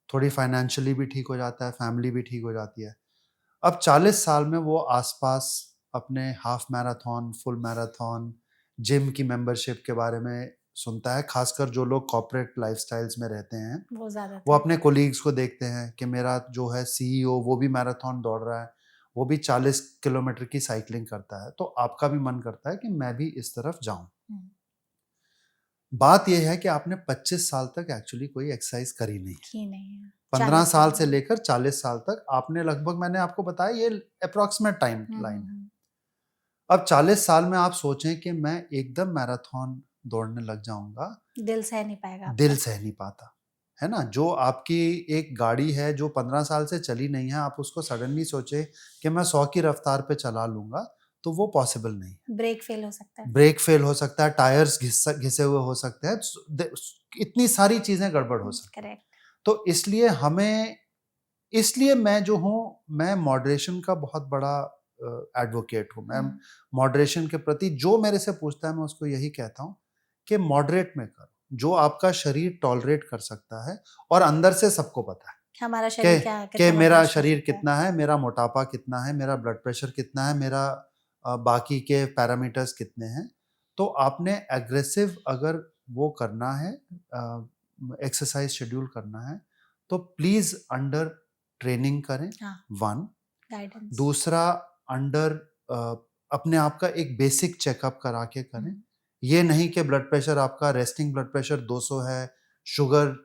थोड़ी फाइनेंशियली भी ठीक हो जाता है, फैमिली भी ठीक हो जाती है। अब 40 साल में वो आसपास अपने half marathon, full marathon, gym की मेंबरशिप के बारे में सुनता है। खासकर जो लोग कॉर्पोरेट लाइफस्टाइल्स में रहते हैं, वो अपने कोलीग्स को देखते हैं कि मेरा जो है सीईओ वो भी मैराथन दौड़ रहा है, वो भी 40 किलोमीटर की साइकिलिंग करता है, तो आपका भी मन करता है कि मैं भी इस तरफ जाऊं। बात यह है कि आपने 25 साल तक एक्चुअली कोई एक्सरसाइज करी नहीं है। 15 साल से लेकर 40 साल तक आपने लगभग, मैंने आपको बताया ये अप्रोक्सीमेट टाइम लाइन है। अब 40 साल में आप सोचें कि मैं एकदम मैराथन दौड़ने लग जाऊंगा, दिल सह नहीं पाएगा, दिल सह नहीं पाता है ना। जो आपकी एक गाड़ी है जो 15 साल से चली नहीं है, आप उसको सडनली सोचे कि मैं 100 की रफ्तार पे चला लूंगा, तो वो पॉसिबल नहीं है। ब्रेक फेल हो सकता है, ब्रेक फेल हो सकता है, टायर्स घिसे हुए हो सकते हैं, इतनी सारी चीजें गड़बड़ हो सकती है। तो इसलिए मैं जो हूँ, मैं मॉडरेशन का बहुत बड़ा एडवोकेट हूँ। मैं मॉडरेशन के प्रति, जो मेरे से पूछता है मैं उसको यही कहता हूँ कि मॉडरेट में करो, जो आपका शरीर टॉलरेट कर सकता है। और अंदर से सबको पता है हमारा शरीर कि मेरा शरीर कितना है, मेरा मोटापा कितना है, मेरा ब्लड प्रेशर कितना है, मेरा बाकी के पैरामीटर्स कितने हैं। तो आपने एग्रेसिव अगर वो करना है, एक्सरसाइज शेड्यूल करना है, तो प्लीज अंडर ट्रेनिंग करें। वन, दूसरा अंडर अपने आप का एक बेसिक चेकअप करा के करें। ये नहीं कि ब्लड प्रेशर आपका, रेस्टिंग ब्लड प्रेशर 200 है, शुगर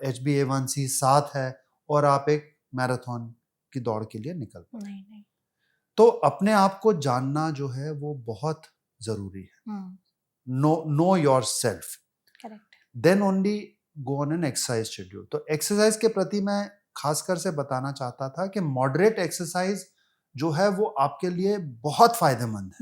HbA1c 7 है, और आप एक मैराथन की दौड़ के लिए निकल पड़े। नहीं। तो अपने आप को जानना जो है वो बहुत जरूरी है। Know yourself, then only go on an exercise schedule. तो एक्सरसाइज के प्रति मैं खासकर से बताना चाहता था कि मॉडरेट एक्सरसाइज जो है वो आपके लिए बहुत फायदेमंद है,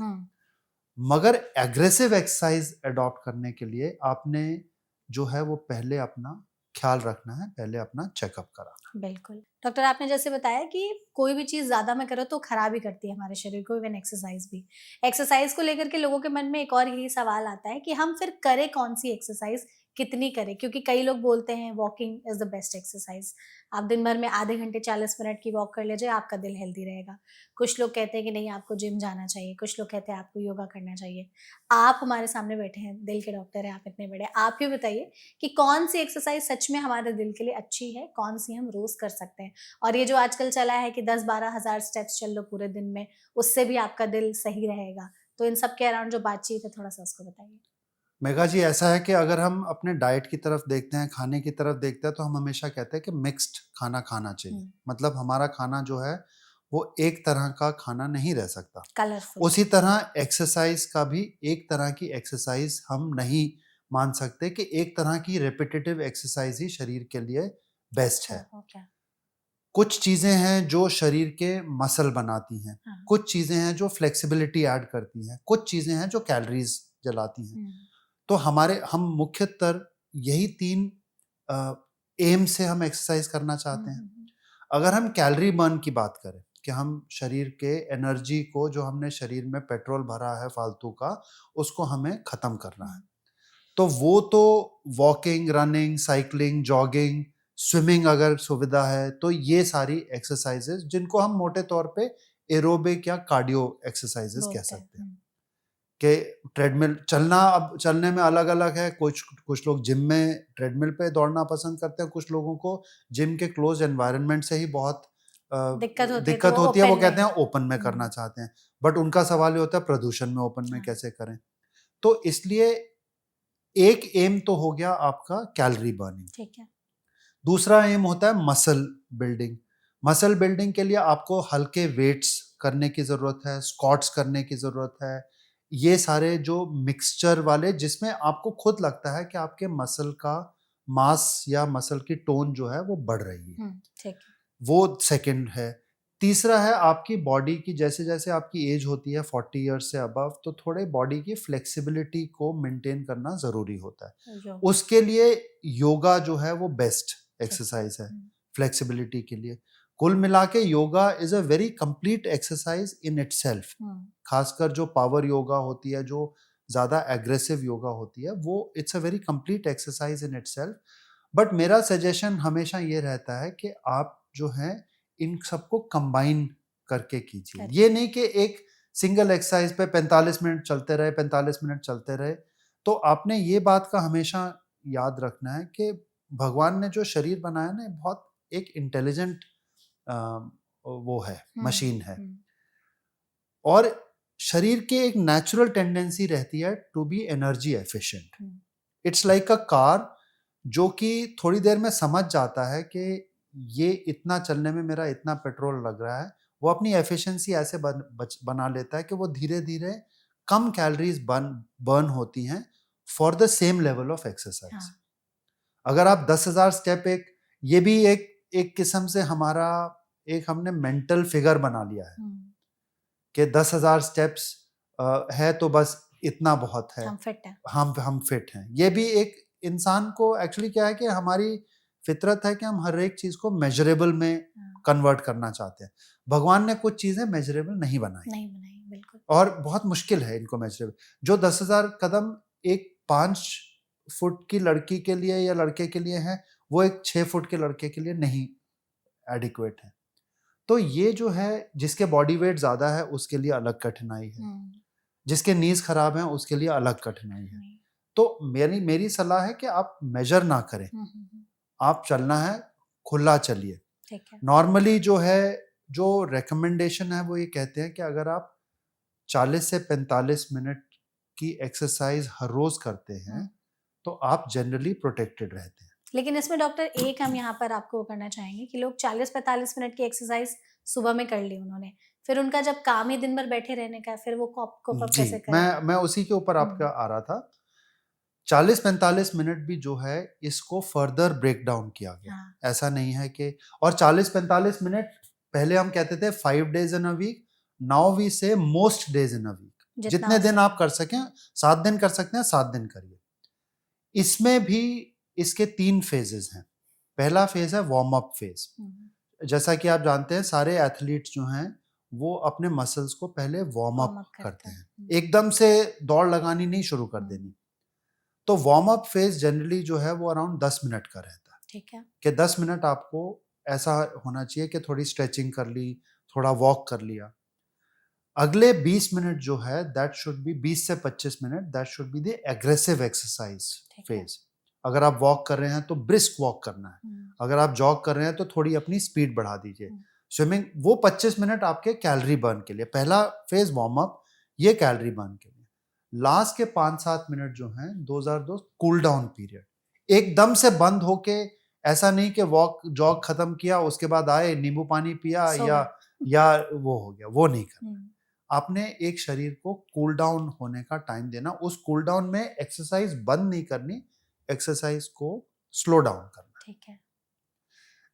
मगर एग्रेसिव एक्सरसाइज अडॉप्ट करने के लिए आपने जो है वो पहले अपना ख्याल रखना है, पहले अपना चेकअप कराना। बिल्कुल डॉक्टर, आपने जैसे बताया कि कोई भी चीज ज्यादा में करो तो खराब ही करती है हमारे शरीर को, इवन एक्सरसाइज भी। एक्सरसाइज को लेकर के लोगों के मन में एक और यही सवाल आता है कि हम फिर करें कौन सी एक्सरसाइज, कितनी करें, क्योंकि कई लोग बोलते हैं walking is the best exercise. आप दिन भर में आधे घंटे 40 मिनट की वॉक कर लीजिए, आपका दिल हेल्दी रहेगा। कुछ लोग कहते हैं कि नहीं, आपको जिम जाना चाहिए, कुछ लोग कहते हैं आपको योगा करना चाहिए। आप हमारे सामने बैठे हैं, दिल के डॉक्टर हैं आप, इतने बड़े, आप ही बताइए कि कौन सी एक्सरसाइज सच में हमारे दिल के लिए अच्छी है, कौन सी हम रोज कर सकते हैं। और ये जो आजकल चला है कि 10-12 हज़ार स्टेप्स चल लो पूरे दिन में, उससे भी आपका दिल सही रहेगा। तो इन सब के अराउंड जो बातचीत है, थोड़ा सा उसको बताइए। मेघा जी, ऐसा है कि अगर हम अपने डाइट की तरफ देखते हैं, खाने की तरफ देखते हैं, तो हम हमेशा कहते हैं कि मिक्स्ड खाना खाना चाहिए। मतलब हमारा खाना जो है वो एक तरह का खाना नहीं रह सकता। कलरफुल। उसी तरह एक्सरसाइज का भी एक तरह की एक्सरसाइज हम नहीं मान सकते हैं कि एक तरह की रेपिटेटिव एक्सरसाइज ही शरीर के लिए बेस्ट है। ओके। कुछ चीजें हैं जो शरीर के मसल बनाती हैं, हाँ। कुछ चीजें हैं जो फ्लेक्सिबिलिटी ऐड करती हैं, कुछ चीजें हैं जो कैलोरीज जलाती हैं। तो हम मुख्यतर यही 3 एम से हम एक्सरसाइज करना चाहते हैं। अगर हम कैलोरी बर्न की बात करें कि हम शरीर के एनर्जी को, जो हमने शरीर में पेट्रोल भरा है फालतू का, उसको हमें खत्म करना है, तो वो तो walking, running, cycling, jogging, swimming अगर सुविधा है तो ये सारी एक्सरसाइजेज जिनको हम मोटे तौर पे एरोबिक या कार्डियो एक्सरसाइजेज कह सकते हैं। कि ट्रेडमिल चलना, अब चलने में अलग अलग है, कुछ कुछ लोग जिम में ट्रेडमिल पे दौड़ना पसंद करते हैं, कुछ लोगों को जिम के क्लोज एनवायरनमेंट से ही बहुत दिक्कत होती है, वो कहते हैं ओपन में करना चाहते हैं। बट उनका सवाल ये होता है प्रदूषण में ओपन में कैसे करें। तो इसलिए एक एम तो हो गया आपका कैलोरी बर्निंग। ठीक है। दूसरा एम होता है मसल बिल्डिंग। मसल बिल्डिंग के लिए आपको हल्के वेट्स करने की जरूरत है, स्क्वाट्स करने की जरूरत है, ये सारे जो मिक्सचर वाले जिसमें आपको खुद लगता है कि आपके मसल का मास या मसल की टोन जो है वो बढ़ रही है, ठीक है। वो सेकंड है। तीसरा है आपकी बॉडी की, जैसे जैसे आपकी एज होती है 40 ईयर्स से अबव, तो थोड़े बॉडी की फ्लेक्सिबिलिटी को मेंटेन करना जरूरी होता है। उसके लिए योगा जो है वो बेस्ट एक्सरसाइज है फ्लेक्सिबिलिटी के लिए। कुल मिला के yoga is a very complete exercise in itself. खासकर जो पावर योगा होती है, जो ज्यादा एग्रेसिव योगा होती है, वो it's a very complete exercise in itself. But मेरा सजेशन हमेशा ये रहता है कि आप जो है इन सबको कंबाइन करके कीजिए। ये नहीं कि एक सिंगल एक्सरसाइज पे 45 मिनट चलते रहे, 45 मिनट चलते रहे। तो आपने ये बात का हमेशा याद रखना है कि भगवान ने जो शरीर बनाया ना, बहुत एक इंटेलिजेंट वो है, मशीन है। और शरीर की एक नेचुरल टेंडेंसी रहती है to be energy efficient. It's like a car जो कि थोड़ी देर में समझ जाता है कि ये इतना चलने में मेरा इतना पेट्रोल लग रहा है, वो अपनी एफिशिएंसी ऐसे बना लेता है कि वो धीरे धीरे कम कैलोरीज बर्न होती हैं for the same level of exercise. अगर आप 10,000 स्टेप, ये भी एक किस्म से हमारा एक हमने मेंटल फिगर बना लिया है कि 10,000 स्टेप्स है तो बस इतना बहुत है, हम फिट हैं। हम फिट हैं। ये भी एक इंसान को एक्चुअली क्या है कि हमारी फितरत है कि हम हर एक चीज को मेजरेबल में कन्वर्ट करना चाहते हैं। भगवान ने कुछ चीजें मेजरेबल नहीं बनाई, बिल्कुल। और बहुत मुश्किल है इनको मेजरेबल। जो 10,000 कदम एक 5 फुट की लड़की के लिए या लड़के के लिए है, वो एक 6 फुट के लड़के के लिए नहीं एडिक्वेट है। तो ये जो है, जिसके बॉडी वेट ज्यादा है उसके लिए अलग कठिनाई है, जिसके नीज खराब है उसके लिए अलग कठिनाई है। तो मेरी सलाह है कि आप मेजर ना करें, आप चलना है खुला चलिए। नॉर्मली जो है, जो रेकमेंडेशन है वो ये कहते हैं कि अगर आप 40 से 45 मिनट की एक्सरसाइज हर रोज करते हैं तो आप जनरली प्रोटेक्टेड रहते हैं। लेकिन इसमें डॉक्टर एक हम यहाँ पर आपको करना चाहेंगे कि लोग 40-45 मिनट की एक्सरसाइज सुबह में कर ली उन्होंने, फिर उनका जब काम ही दिन भर बैठे रहने का, फिर वो कोप अप कैसे करें? मैं उसी के ऊपर आपका आ रहा था। 40-45 मिनट भी जो है इसको फर्दर ब्रेक डाउन किया गया। ऐसा नहीं है कि, और 40-45 मिनट पहले हम कहते थे 5 days in a week, now we say most days in a week. जितने दिन आप कर सकें, 7 दिन कर सकते हैं 7 दिन करिए। इसमें भी इसके 3 फेजेस हैं। पहला फेज है वार्म अप फेज। जैसा कि आप जानते हैं सारे एथलीट्स जो हैं वो अपने मसल्स को पहले वार्म अप करते हैं, एकदम से दौड़ लगानी नहीं शुरू कर देनी। तो वार्म अप फेज जनरली जो है वो अराउंड 10 मिनट का रहता है। ठीक है। कि 10 मिनट आपको ऐसा होना चाहिए कि थोड़ी स्ट्रेचिंग कर ली, थोड़ा वॉक कर लिया। अगले 20 मिनट जो है दैट शुड बी 20 से 25 minute, that should be the aggressive exercise phase. अगर आप वॉक कर रहे हैं तो ब्रिस्क वॉक करना है, अगर आप जॉग कर रहे हैं तो थोड़ी अपनी स्पीड बढ़ा दीजिए। स्विमिंग, वो 25 मिनट आपके कैलोरी बर्न के लिए। पहला फेज वार्म अप, ये कैलोरी बर्न के लिए। लास्ट के 5-7 मिनट जो हैं 2002 कूल डाउन पीरियड। एकदम से बंद होके, ऐसा नहीं कि वॉक जॉग खत्म किया उसके बाद आए नींबू पानी पिया या वो हो गया, वो नहीं करना। आपने एक शरीर को कूल डाउन होने का टाइम देना। उस कूल डाउन में एक्सरसाइज बंद नहीं करनी, एक्सरसाइज को स्लो डाउन करना। ठीक है।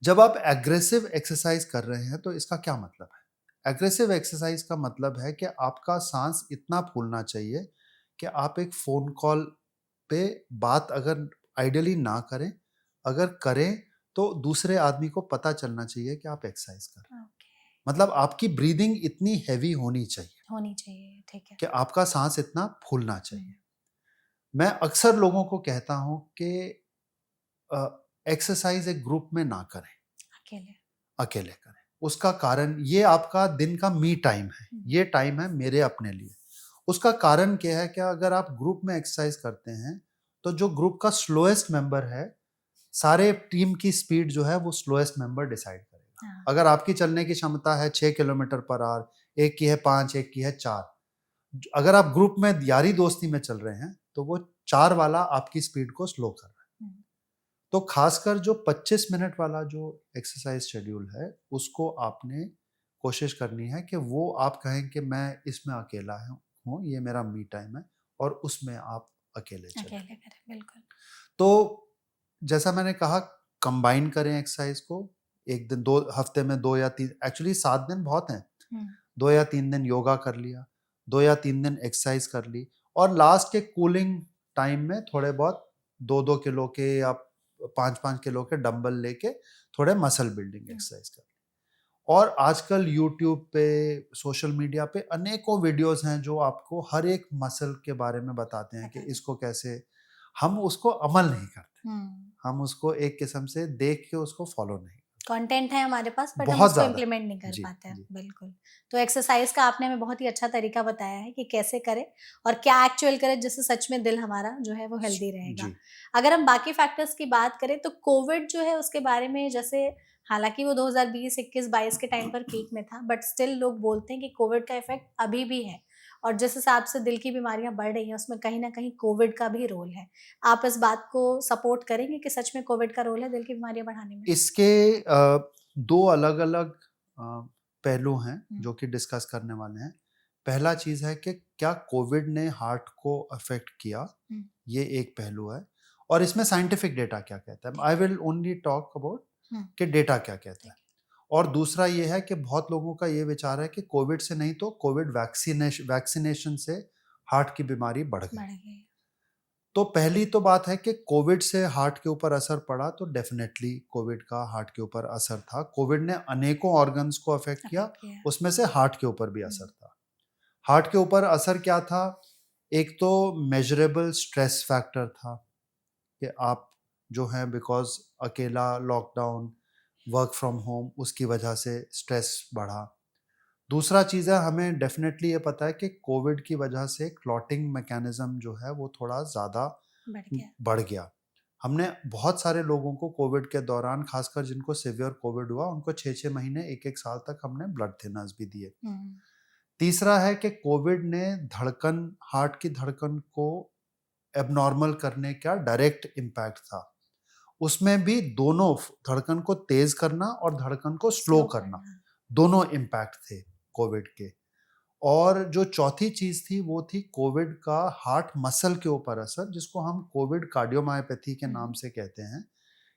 जब आप एग्रेसिव एक्सरसाइज कर रहे हैं तो इसका क्या मतलब है? एग्रेसिव एक्सरसाइज का मतलब है कि आपका सांस इतना फूलना चाहिए कि आप एक फोन कॉल पे बात अगर आइडियली ना करें, अगर करें तो दूसरे आदमी को पता चलना चाहिए कि आप एक्सरसाइज कर रहे हैं। ओके। मतलब आपकी ब्रीदिंग इतनी हैवी होनी चाहिए होनी चाहिए, ठीक है। कि आपका सांस इतना फूलना चाहिए। हम्म, मैं अक्सर लोगों को कहता हूं कि एक्सरसाइज एक ग्रुप में ना करें, अकेले। अकेले करें। उसका कारण ये आपका दिन का मी टाइम है, ये टाइम है मेरे अपने लिए। उसका कारण क्या है कि अगर आप ग्रुप में एक्सरसाइज करते हैं तो जो ग्रुप का स्लोएस्ट मेंबर है, सारे टीम की स्पीड जो है वो स्लोएस्ट मेंबर डिसाइड करेगा। हाँ। अगर आपकी चलने की क्षमता है 6 किलोमीटर पर आवर, एक की है 5, एक की है 4, अगर आप ग्रुप में यारी दोस्ती में चल रहे हैं तो वो 4 वाला आपकी स्पीड को स्लो कर रहा है। हम्म, तो खासकर जो 25 मिनट वाला जो एक्सरसाइज शेड्यूल है उसको आपने कोशिश करनी है कि वो आप कहें कि मैं इसमें अकेला हूँ, ये मेरा मी टाइम है, और उसमें आप अकेले चलें। अकेले करें, बिल्कुल। तो जैसा मैंने कहा, कंबाइन करें एक्सरसाइज को। एक दिन, 2 हफ्ते में 2 या 3, एक्चुअली 7 दिन बहुत हैं। हम्म, 2 या 3 दिन योगा कर लिया, 2 या 3 दिन एक्सरसाइज कर ली, और लास्ट के कूलिंग टाइम में थोड़े बहुत 2-2 किलो के या 5-5 किलो के डंबल लेके थोड़े मसल बिल्डिंग एक्सरसाइज कर ली। और आजकल यूट्यूब पे, सोशल मीडिया पे अनेकों वीडियोस हैं जो आपको हर एक मसल के बारे में बताते हैं कि बताते। इसको कैसे। हम उसको अमल नहीं करते, हम्म। हम उसको एक किस्म से देख के उसको फॉलो नहीं। कंटेंट है हमारे पास, बट हम बहुत उसको ज्यादा। इम्प्लीमेंट नहीं कर जी पाते हैं, जी बिल्कुल। तो एक्सरसाइज का आपने हमें बहुत ही अच्छा तरीका बताया है कि कैसे करें और क्या एक्चुअल करें जिससे सच में दिल हमारा जो है वो हेल्दी रहेगा। जी। अगर हम बाकी फैक्टर्स की बात करें तो कोविड जो है उसके बारे में, जैसे हालांकि वो 2020, 21, 22 के टाइम पर पीक में था, बट स्टिल लोग बोलते हैं कि कोविड का इफेक्ट अभी भी है, और जिस हिसाब से दिल की बीमारियां बढ़ रही हैं उसमें कहीं ना कहीं कोविड का भी रोल है। आप इस बात को सपोर्ट करेंगे कि सच में कोविड का रोल है दिल की बीमारियां बढ़ाने में? इसके दो अलग अलग पहलू हैं हम्म, जो कि डिस्कस करने वाले हैं। पहला चीज है कि क्या कोविड ने हार्ट को अफेक्ट किया, हम्म, ये एक पहलू है। और इसमें साइंटिफिक डेटा क्या कहता है, I will only talk about hmm, कि डेटा क्या कहता ठीक है। और दूसरा ये है कि बहुत लोगों का ये विचार है कि कोविड से नहीं तो कोविड वैक्सीनेशन से हार्ट की बीमारी बढ़ गई। बढ़ गई। तो पहली तो बात है कि कोविड से हार्ट के ऊपर असर पड़ा, तो डेफिनेटली कोविड का हार्ट के ऊपर असर था। कोविड ने अनेकों ऑर्गन्स को अफेक्ट किया, अफेक्ट किया। उसमें से हार्ट के ऊपर भी असर हम्म, था। हार्ट के ऊपर असर क्या था? एक तो मेजरेबल स्ट्रेस फैक्टर था कि आप जो हैं, बिकॉज अकेला लॉकडाउन, वर्क फ्रॉम होम, उसकी वजह से स्ट्रेस बढ़ा। दूसरा चीज़ है, हमें डेफिनेटली ये पता है कि कोविड की वजह से क्लॉटिंग मैकेनिज्म जो है वो थोड़ा ज़्यादा बढ़ गया। बढ़ गया। हमने बहुत सारे लोगों को कोविड के दौरान, खासकर जिनको सिवियर कोविड हुआ, उनको 6-6 महीने, 1-1 साल तक हमने ब्लड थिनर्स भी दिए। हम्म, तीसरा है कि कोविड ने धड़कन, हार्ट की धड़कन को एबनॉर्मल करने का डायरेक्ट इम्पैक्ट था। उसमें भी दोनों, धड़कन को तेज करना और धड़कन को स्लो स्लो करना, करना। दोनों इम्पैक्ट थे कोविड के। और जो चौथी चीज थी वो थी कोविड का हार्ट मसल के ऊपर असर, जिसको हम कोविड कार्डियोमायोपैथी के नाम से कहते हैं,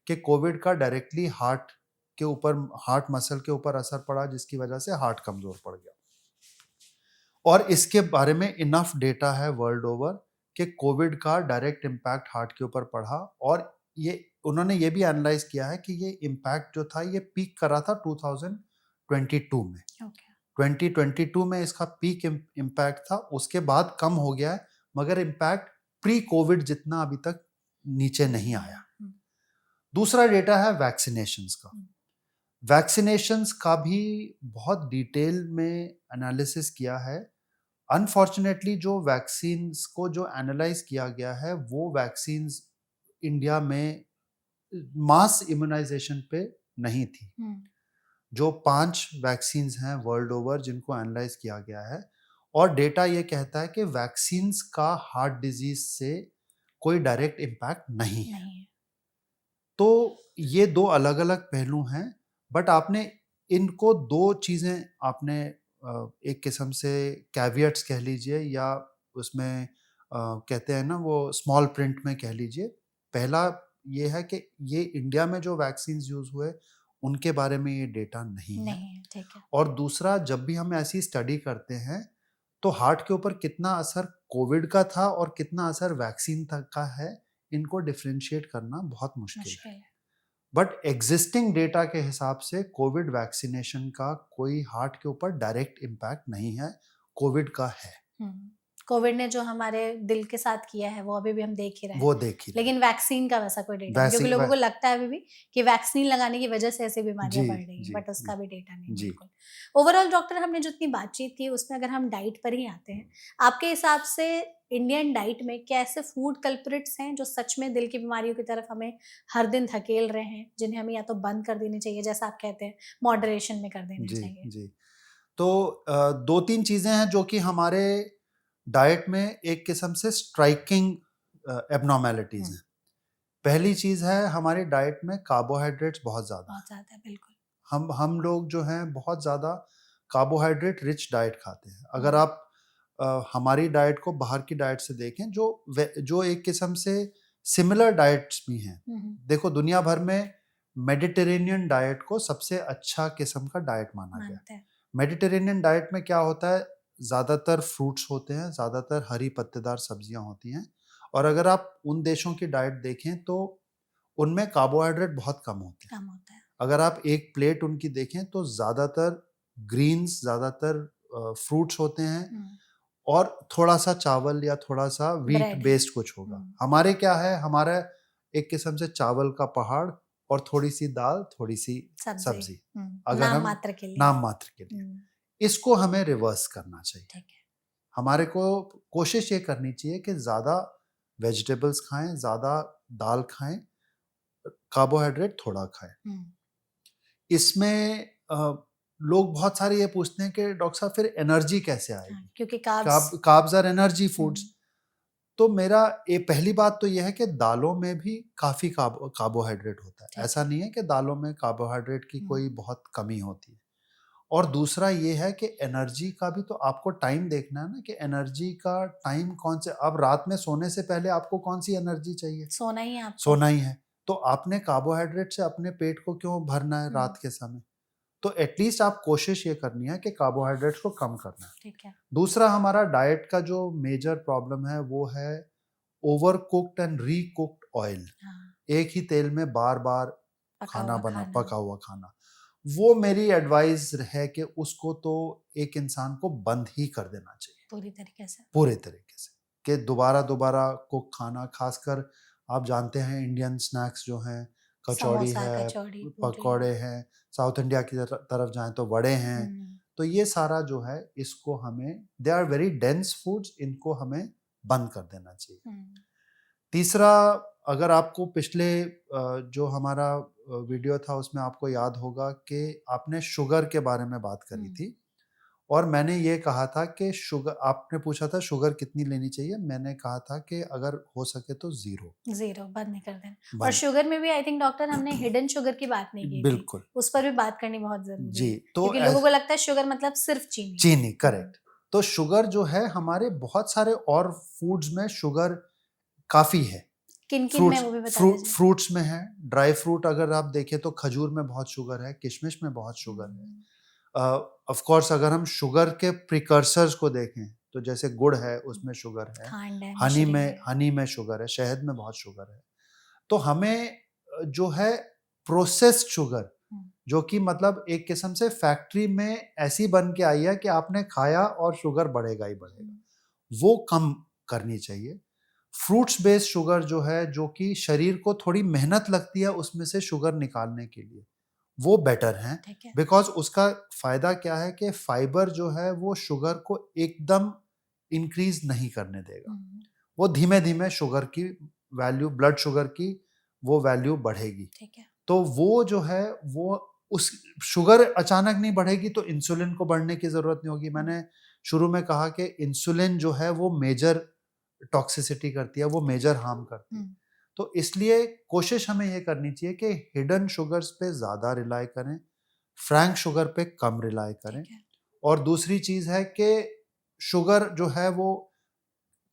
कि कोविड का डायरेक्टली हार्ट के ऊपर, हार्ट मसल के ऊपर असर पड़ा, जिसकी वजह से हार्ट कमजोर पड़ गया। और इसके बारे में इनफ डेटा है वर्ल्ड ओवर कि कोविड का डायरेक्ट इम्पैक्ट हार्ट के ऊपर पड़ा। और ये उन्होंने ये भी एनालाइज किया है कि ये इम्पैक्ट जो था ये पीक करा था 2022 में। ओके। 2022 में इसका पीक इम्पैक्ट था, उसके बाद कम हो गया है, मगर इम्पैक्ट प्री कोविड जितना अभी तक नीचे नहीं आया। दूसरा डेटा है वैक्सीनेशंस का। वैक्सीनेशंस का भी बहुत डिटेल में एनालिसिस किया है। अनफॉर्चुनेटली जो वैक्सीन्स को जो एनालाइज किया गया है, वो वैक्सीन्स इंडिया में मास इम्यूनाइजेशन पे नहीं थी। जो 5 वैक्सीन्स हैं वर्ल्ड ओवर जिनको एनालाइज किया गया है, और डेटा ये कहता है कि वैक्सीन्स का हार्ट डिजीज से कोई डायरेक्ट इम्पैक्ट नहीं है। नहीं है। तो ये 2 अलग अलग पहलू हैं, बट आपने इनको 2 चीजें आपने एक किस्म से कैवियट्स कह लीजिए या उसमें कहते हैं ना वो स्मॉल प्रिंट में कह लीजिए। पहला ये है कि ये इंडिया में जो वैक्सीन यूज़ हुए उनके बारे में ये डेटा नहीं है। नहीं है, ठीक है। और दूसरा, जब भी हम ऐसी स्टडी करते हैं तो हार्ट के ऊपर कितना असर कोविड का था और कितना असर वैक्सीन तक का है, इनको डिफरेंशिएट करना बहुत मुश्किल है। मुश्किल है। बट एग्जिस्टिंग डेटा के हिसाब से कोविड वैक्सीनेशन का कोई हार्ट के ऊपर डायरेक्ट इम्पैक्ट नहीं है, कोविड का है, कोविड ने जो हमारे दिल के साथ किया है वो अभी भी हम देख ही रहे हैं, वो देख ही रहे हैं। लेकिन वैक्सीन का वैसा कोई डेटा नहीं, क्योंकि वैक्सीन लोगों को लगता है अभी भी कि वैक्सीन लगाने की वजह से ऐसी बीमारियां जी बढ़ रही हैं, जी बट उसका भी डेटा नहीं है जी। बिल्कुल। ओवरऑल डॉक्टर, हमने जितनी बातचीत की उसमें अगर हम डाइट पर ही आते हैं, आपके हिसाब से इंडियन डाइट में कैसे फूड कल्प्रिट्स हैं जो सच में दिल की बीमारियों की तरफ हमें हर दिन धकेल रहे हैं, जिन्हें हमें या तो बंद कर देनी चाहिए, जैसा आप कहते हैं मॉडरेशन में कर देना जी चाहिए? जी। तो दो तीन चीजें हैं जो कि हमारे डाइट में एक किस्म से स्ट्राइकिंग एबनॉर्मेलिटीज हैं। पहली चीज है, हमारी डाइट में कार्बोहाइड्रेट्स बहुत ज्यादा बहुत ज्यादा है, बिल्कुल। हम लोग जो हैं बहुत ज़्यादा कार्बोहाइड्रेट रिच डाइट खाते हैं। अगर आप हमारी डाइट को बाहर की डाइट से देखें जो एक किस्म से सिमिलर डाइट्स भी हैं। देखो, दुनिया भर में मेडिटेरेनियन डाइट को सबसे अच्छा किस्म का डाइट माना गया। मेडिटेरेनियन डाइट में क्या होता है, ज़्यादातर फ्रूट्स होते हैं, ज़्यादातर हरी पत्तेदार सब्जियां होती हैं। और अगर आप उन देशों की डाइट देखें तो उनमें कार्बोहाइड्रेट बहुत कम होते हैं। अगर आप एक प्लेट उनकी देखें तो ज़्यादातर ग्रीन्स, ज़्यादातर फ्रूट्स होते हैं और थोड़ा सा चावल या थोड़ा सा वीट बेस्ड कुछ होगा। हमारे क्या है, हमारा एक किस्म से चावल का पहाड़ और थोड़ी सी दाल, थोड़ी सी सब्जी, अगर नाम हम मात्र के लिए, नाम मात्र के लिए। इसको हमें रिवर्स करना चाहिए। हमारे को कोशिश ये करनी चाहिए कि ज़्यादा वेजिटेबल्स खाएं, ज़्यादा दाल खाएं, कार्बोहाइड्रेट थोड़ा खाएं। इसमें लोग बहुत सारे ये पूछते हैं कि डॉक्टर साहब फिर एनर्जी कैसे आएगी, क्योंकि कार्ब्स आर एनर्जी फूड्स। तो मेरा ये पहली बात तो यह है कि दालों में भी काफ़ी कार्बोहाइड्रेट होता है। ऐसा नहीं है कि दालों में कार्बोहाइड्रेट की कोई बहुत कमी होती है। और दूसरा ये है कि एनर्जी का भी तो आपको टाइम देखना है ना, कि एनर्जी का टाइम कौन से, अब रात में सोने से पहले आपको कौन सी एनर्जी चाहिए? सोना ही है आपको। सोना ही है। तो आपने कार्बोहाइड्रेट से अपने पेट को क्यों भरना है रात के समय? तो एटलीस्ट आप कोशिश ये करनी है कि कार्बोहाइड्रेट्स को कम करना है। ठीक है। दूसरा, हमारा डाइट का जो मेजर प्रॉब्लम है वो है over cooked and re cooked oil. एक ही तेल में बार बार पका हुआ खाना। वो मेरी एडवाइस है कि उसको तो एक इंसान को बंद ही कर देना चाहिए पूरे तरीके से कि दोबारा कुक खाना, खासकर आप जानते हैं इंडियन स्नैक्स जो हैं, कचौड़ी है, पकौड़े हैं, साउथ इंडिया की तरफ जाएं तो वड़े हैं। तो ये सारा जो है, इसको हमें, they are very dense foods, इनको हमें बंद कर देना चाहिए। तीसरा, अगर आपको पिछले जो हमारा वीडियो था उसमें आपको याद होगा कि आपने शुगर के बारे में बात करी थी और मैंने ये कहा था कि शुगर, आपने पूछा था शुगर कितनी लेनी चाहिए, मैंने कहा था कि अगर हो सके तो जीरो बंद नहीं कर देना। और शुगर में भी आई थिंक डॉक्टर हमने हिडन शुगर की बात नहीं की, बिल्कुल उस पर भी बात करनी बहुत जरूरी जी। है, तो क्योंकि लोगों को लगता है शुगर मतलब सिर्फ चीनी। करेक्ट। तो शुगर जो है, हमारे बहुत सारे और फूड्स में शुगर काफी है। किन में वो भी बता दीजिए। फ्रूट्स में है, ड्राई फ्रूट अगर आप देखें तो खजूर में बहुत शुगर है, किशमिश में बहुत शुगर है। ऑफ कोर्स अगर हम शुगर के प्रिकर्सर्स को देखें तो जैसे गुड़ है, उसमें शुगर है, हनी में शुगर है, शहद में बहुत शुगर है। तो हमें जो है प्रोसेस्ड शुगर, जो कि मतलब एक किस्म से फैक्ट्री में ऐसी बन के आई है कि आपने खाया और शुगर बढ़ेगा ही बढ़ेगा, वो कम करनी चाहिए। फ्रूट्स बेस्ड शुगर जो है, जो कि शरीर को थोड़ी मेहनत लगती है उसमें से शुगर निकालने के लिए, वो बेटर है। बिकॉज उसका फायदा क्या है कि फाइबर जो है वो शुगर को एकदम इंक्रीज नहीं करने देगा, वो धीमे धीमे शुगर की वैल्यू, ब्लड शुगर की वो वैल्यू बढ़ेगी। तो वो जो है, वो उस शुगर अचानक नहीं बढ़ेगी तो इंसुलिन को बढ़ने की जरूरत नहीं होगी। मैंने शुरू में कहा कि इंसुलिन जो है वो मेजर टॉक्सिसिटी करती है, वो मेजर हार्म करती है। तो इसलिए कोशिश हमें ये करनी चाहिए कि हिडन शुगर्स पे ज़्यादा रिलाई करें, फ्रैंक शुगर पे कम रिलाई करें। और दूसरी चीज है कि शुगर जो है वो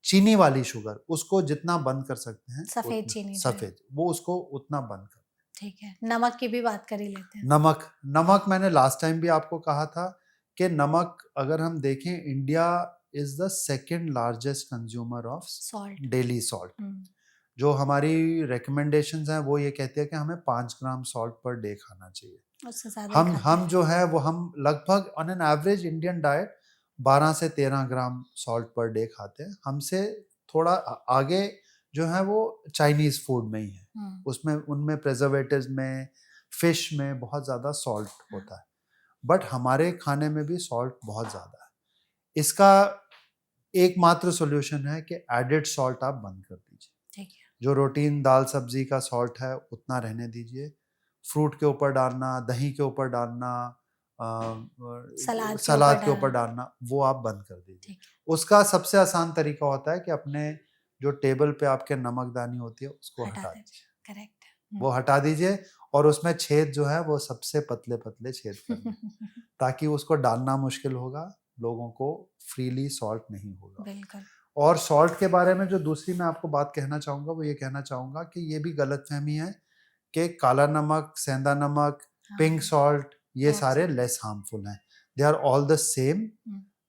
चीनी वाली शुगर उसको जितना बंद कर सकते हैं सफेद उतना चीनी जो है। सफेद वो उसको उतना बंद कर। ठीक है, नमक की भी बात कर ही लेते हैं। नमक नमक मैंने लास्ट टाइम भी आपको कहा था कि नमक अगर हम देखें India is the second largest consumer of salt. Daily salt. जो हमारी रिकमेंडेशंस हैं वो ये कहती है कि हमें 5 ग्राम सॉल्ट पर डे खाना चाहिए। उससे ज्यादा ही खाते हम हैं। जो है वो हम लगभग on an average Indian diet 12 से 13 ग्राम सॉल्ट पर डे खाते हैं। हमसे थोड़ा आगे जो है वो चाइनीज फूड में ही है। उसमें उनमें प्रिजर्वेटिव्स में फिश में बहुत ज़्यादा सॉल्ट होता है, बट हमारे खाने में भी सॉल्ट बहुत ज़्यादा है। इसका एकमात्र सॉल्यूशन है कि एडेड सॉल्ट आप बंद कर दीजिए। ठीक है। जो रूटीन दाल सब्जी का सॉल्ट है उतना रहने दीजिए। फ्रूट के ऊपर डालना, दही के ऊपर डालना, सलाद के ऊपर डालना वो आप बंद कर दीजिए। उसका सबसे आसान तरीका होता है कि अपने जो टेबल पे आपके नमकदानी होती है उसको हटा दीजिए। करेक्ट। वो हटा दीजिए और उसमें छेद जो है वो सबसे पतले पतले छेद करने ताकि उसको डालना मुश्किल होगा, लोगों को फ्रीली सॉल्ट नहीं होगा। बिल्कुल। और सॉल्ट के बारे में जो दूसरी मैं आपको बात कहना चाहूँगा वो ये कहना चाहूँगा कि ये भी गलतफहमी है कि काला नमक, सेंधा नमक, पिंक सॉल्ट ये सारे लेस हार्मफुल हैं। They are all the same,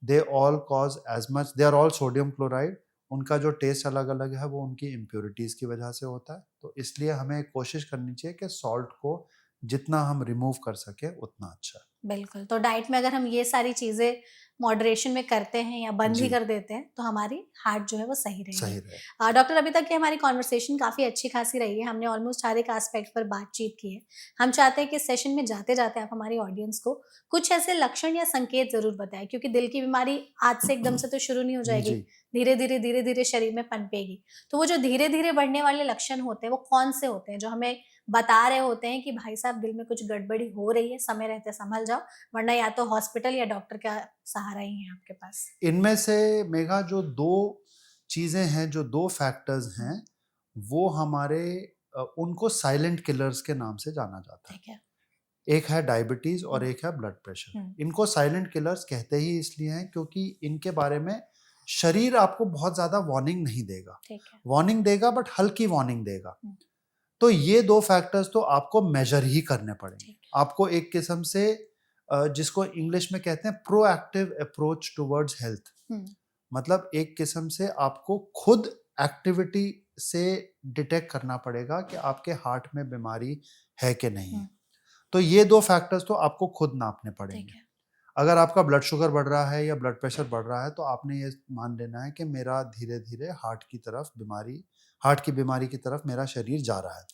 they all cause as much, they are all sodium chloride. उनका जो टेस्ट अलग अलग है वो उनकी इम्प्योरिटीज की वजह से होता है। तो इसलिए हमें कोशिश करनी चाहिए कि सॉल्ट को जितना हम रिमूव कर सके उतना अच्छा है। बिल्कुल। तो डाइट में अगर हम ये सारी चीजें मॉडरेशन में करते हैं या बंद ही कर देते हैं तो हमारी हार्ट जो है वो सही रहेगी। डॉक्टर, अभी तक की हमारी कॉन्वर्सेशन काफी अच्छी खासी रही है। हमने ऑलमोस्ट हर एक एस्पेक्ट पर बातचीत की है। हम चाहते हैं कि सेशन में जाते जाते आप हमारी ऑडियंस को कुछ ऐसे लक्षण या संकेत जरूर बताएं, क्योंकि दिल की बीमारी आज से एकदम से तो शुरू नहीं हो जाएगी, धीरे धीरे शरीर में पनपेगी। तो वो जो धीरे धीरे बढ़ने वाले लक्षण होते हैं वो कौन से होते हैं जो हमें बता रहे होते हैं कि भाई साहब दिल में कुछ गड़बड़ी हो रही है, समय रहते संभल जाओ, वरना या तो हॉस्पिटल या डॉक्टर का सहारा ही है आपके पास? इनमें से मेघा जो दो चीजें हैं, जो दो फैक्टर्स हैं, वो हमारे उनको साइलेंट किलर्स के नाम से जाना जाता है। एक है डायबिटीज और एक है ब्लड प्रेशर। इनको साइलेंट किलर्स कहते ही इसलिए हैं क्योंकि इनके बारे में शरीर आपको बहुत ज्यादा वार्निंग नहीं देगा, वार्निंग देगा बट हल्की वार्निंग देगा। तो ये दो फैक्टर्स तो आपको मेजर ही करने पड़ेंगे। आपको एक किस्म से जिसको इंग्लिश में कहते हैं प्रोएक्टिव अप्रोच टुवर्ड्स हेल्थ, मतलब एक किस्म से आपको खुद एक्टिविटी से डिटेक्ट करना पड़ेगा कि आपके हार्ट में बीमारी है कि नहीं। तो ये दो फैक्टर्स तो आपको खुद नापने पड़ेंगे। अगर आपका ब्लड शुगर बढ़ रहा है या ब्लड प्रेशर बढ़ रहा है तो आपने ये मान लेना है कि मेरा धीरे धीरे हार्ट की बीमारी की तरफ मेरा शरीर जा रहा है।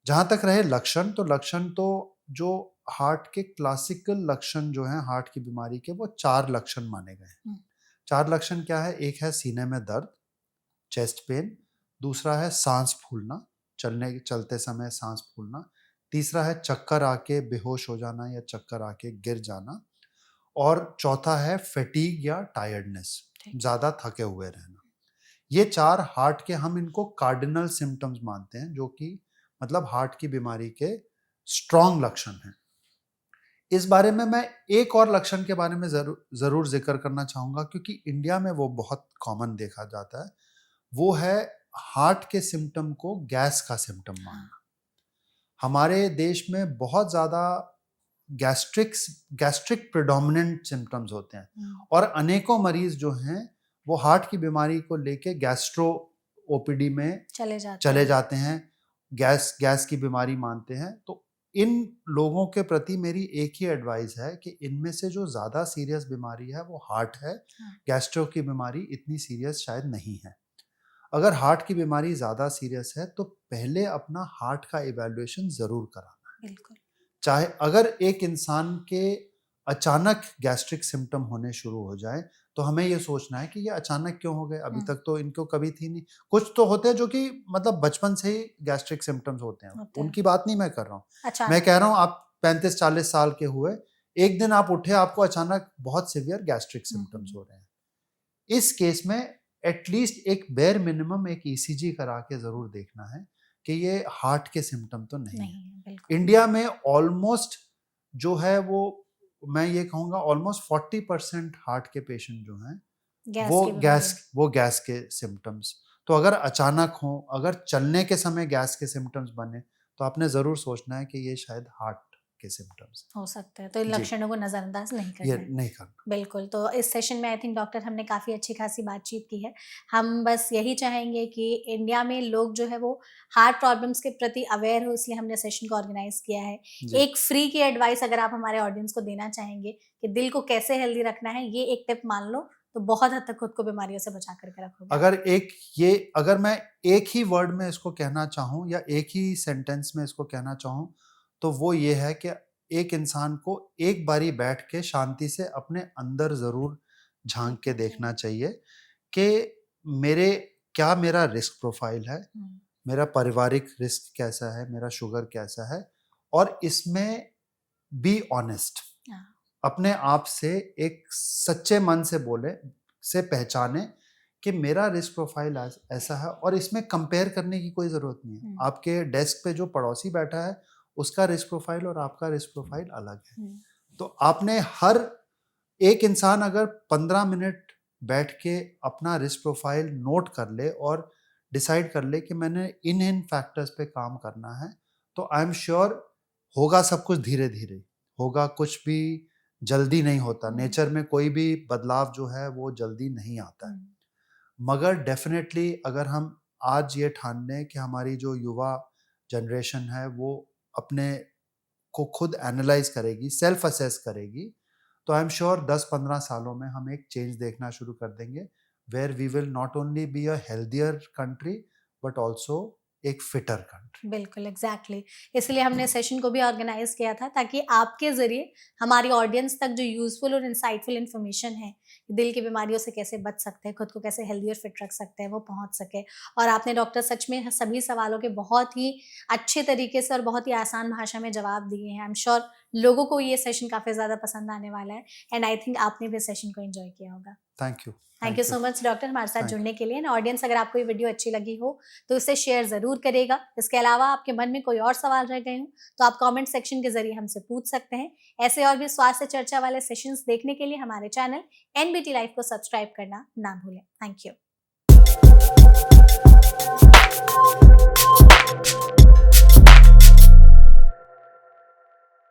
जहां तक रहे लक्षण, तो लक्षण तो जो हार्ट के क्लासिकल लक्षण जो हैं हार्ट की बीमारी के, वो 4 लक्षण माने गए हैं। 4 लक्षण क्या है? एक है सीने में दर्द, चेस्ट पेन। दूसरा है सांस फूलना, चलते समय सांस फूलना। तीसरा है चक्कर आके बेहोश हो जाना या चक्कर आके गिर जाना। और चौथा है फैटीग या टायर्डनेस, ज्यादा थके हुए रहना। ये 4 हार्ट के, हम इनको कार्डिनल सिम्टम्स मानते हैं, जो कि मतलब हार्ट की बीमारी के स्ट्रॉन्ग लक्षण हैं। इस बारे में मैं एक और लक्षण के बारे में जरूर जिक्र करना चाहूंगा क्योंकि इंडिया में वो बहुत कॉमन देखा जाता है। वो है हार्ट के सिम्टम को गैस का सिम्टम मानना। हमारे देश में बहुत ज्यादा गैस्ट्रिक प्रेडोमिनेंट सिम्टम्स होते हैं और अनेकों मरीज जो हैं वो हार्ट की बीमारी को लेके गैस्ट्रो ओपीडी में चले जाते हैं, गैस की बीमारी मानते हैं। तो इन लोगों के प्रति मेरी एक ही एडवाइस है कि इनमें से जो ज्यादा सीरियस बीमारी है वो हार्ट है। गैस्ट्रो की बीमारी इतनी सीरियस शायद नहीं है। अगर हार्ट की बीमारी ज्यादा सीरियस है तो पहले अपना हार्ट का इवैल्यूएशन जरूर कराना है। बिल्कुल। चाहे अगर एक इंसान के अचानक गैस्ट्रिक सिम्टम होने शुरू हो जाए तो हमें ये सोचना है कि ये अचानक क्यों हो गए, अभी तक तो इनको कभी थी नहीं। कुछ तो होते हैं जो कि मतलब बचपन से ही गैस्ट्रिक सिम्टम्स होते हैं, उनकी बात नहीं मैं कर रहा हूँ। मैं कह रहा हूँ आप 35-40 साल के हुए, एक दिन आप उठे, आपको अचानक बहुत सिवियर गैस्ट्रिक सिम्टम्स हो रहे हैं। इस केस में एटलीस्ट एक बेयर मिनिमम एक ईसीजी करा के जरूर देखना है कि ये हार्ट के सिम्टम तो नहीं है। इंडिया में ऑलमोस्ट जो है वो मैं ये कहूँगा ऑलमोस्ट 40% हार्ट के पेशेंट जो हैं गैस वो की बीमारी। वो गैस के सिम्टम्स। तो अगर अचानक हो, अगर चलने के समय गैस के सिम्टम्स बने, तो आपने ज़रूर सोचना है कि ये शायद हार्ट के सिम्टम्स हो सकता है, तो इन जी। लक्षणों को नज़रअंदाज नहीं करना ये है। नहीं करना। बिल्कुल, तो इस सेशन में आई थिंक डॉक्टर हमने काफ़ी अच्छी खासी बातचीत की है। हम बस यही चाहेंगे कि इंडिया में लोग जो है वो हार्ट प्रॉब्लम्स के प्रति अवेयर हो, इसलिए हमने सेशन को ऑर्गेनाइज़ किया है। जी। एक फ्री की एडवाइस अगर आप हमारे ऑडियंस को देना चाहेंगे कि दिल को कैसे हेल्दी रखना है, ये एक टिप मान लो तो बहुत हद तक खुद को बीमारियों से बचा कर के रखोगे। अगर मैं एक ही वर्ड में इसको कहना चाहूँ या एक ही सेंटेंस में इसको कहना चाहूँ, तो वो ये है कि एक इंसान को एक बारी बैठ के शांति से अपने अंदर ज़रूर झाँक के देखना चाहिए कि मेरा रिस्क प्रोफ़ाइल है, हुँ, मेरा पारिवारिक रिस्क कैसा है, मेरा शुगर कैसा है, और इसमें बी ऑनेस्ट। हाँ, अपने आप से एक सच्चे मन से पहचाने कि मेरा रिस्क प्रोफाइल ऐसा है, और इसमें कंपेयर करने की कोई ज़रूरत नहीं है। आपके डेस्क पे जो पड़ोसी बैठा है, उसका रिस्क प्रोफाइल और आपका रिस्क प्रोफाइल अलग है। तो आपने हर एक इंसान अगर 15 मिनट बैठ के अपना रिस्क प्रोफाइल नोट कर ले और डिसाइड कर ले कि मैंने इन फैक्टर्स पे काम करना है, तो आई एम श्योर होगा सब कुछ धीरे-धीरे, होगा, कुछ भी जल्दी नहीं होता। नेचर में कोई भी बदलाव जो है वो जल्दी नहीं आता है। मगर डेफ़िनेटली अगर हम आज ये ठान लें कि हमारी जो युवा जनरेशन है वो अपने को खुद एनालाइज़ करेगी, सेल्फ असेस करेगी, तो आई एम श्योर 10-15 सालों में हम एक चेंज देखना शुरू कर देंगे, where we will not only be a healthier country but also एक फिटर कंट्री। बिल्कुल, एग्ज़ैक्टली। इसलिए हमने सेशन को भी ऑर्गेनाइज़ किया था ताकि आपके ज़रिए हमारी ऑडियंस तक जो यूज़फुल और इंसाइटफुल इन्फॉर्मेशन है, दिल की बीमारियों से कैसे बच सकते हैं, खुद को कैसे हेल्दी और फिट रख सकते हैं, वो पहुँच सके। और आपने डॉक्टर सच में सभी सवालों के बहुत ही अच्छे तरीके से और बहुत ही आसान भाषा में जवाब दिए हैं। आई एम श्योर लोगों को ये सेशन काफ़ी ज़्यादा पसंद आने वाला है एंड आई थिंक आपने भी सेशन को एन्जॉय किया होगा। Thank you. Thank you so much doctor हमारे साथ Thank you. जुड़ने के लिए। एंड ऑडियंस, अगर आपको ये वीडियो अच्छी लगी हो तो इसे शेयर ज़रूर करेगा। इसके अलावा आपके मन में कोई और सवाल रह गए हों तो आप कमेंट सेक्शन के ज़रिए हमसे पूछ सकते हैं। ऐसे और भी स्वास्थ्य चर्चा वाले सेशंस देखने के लिए हमारे चैनल एनबीटी लाइव को सब्सक्राइब करना ना भूलें। Thank you.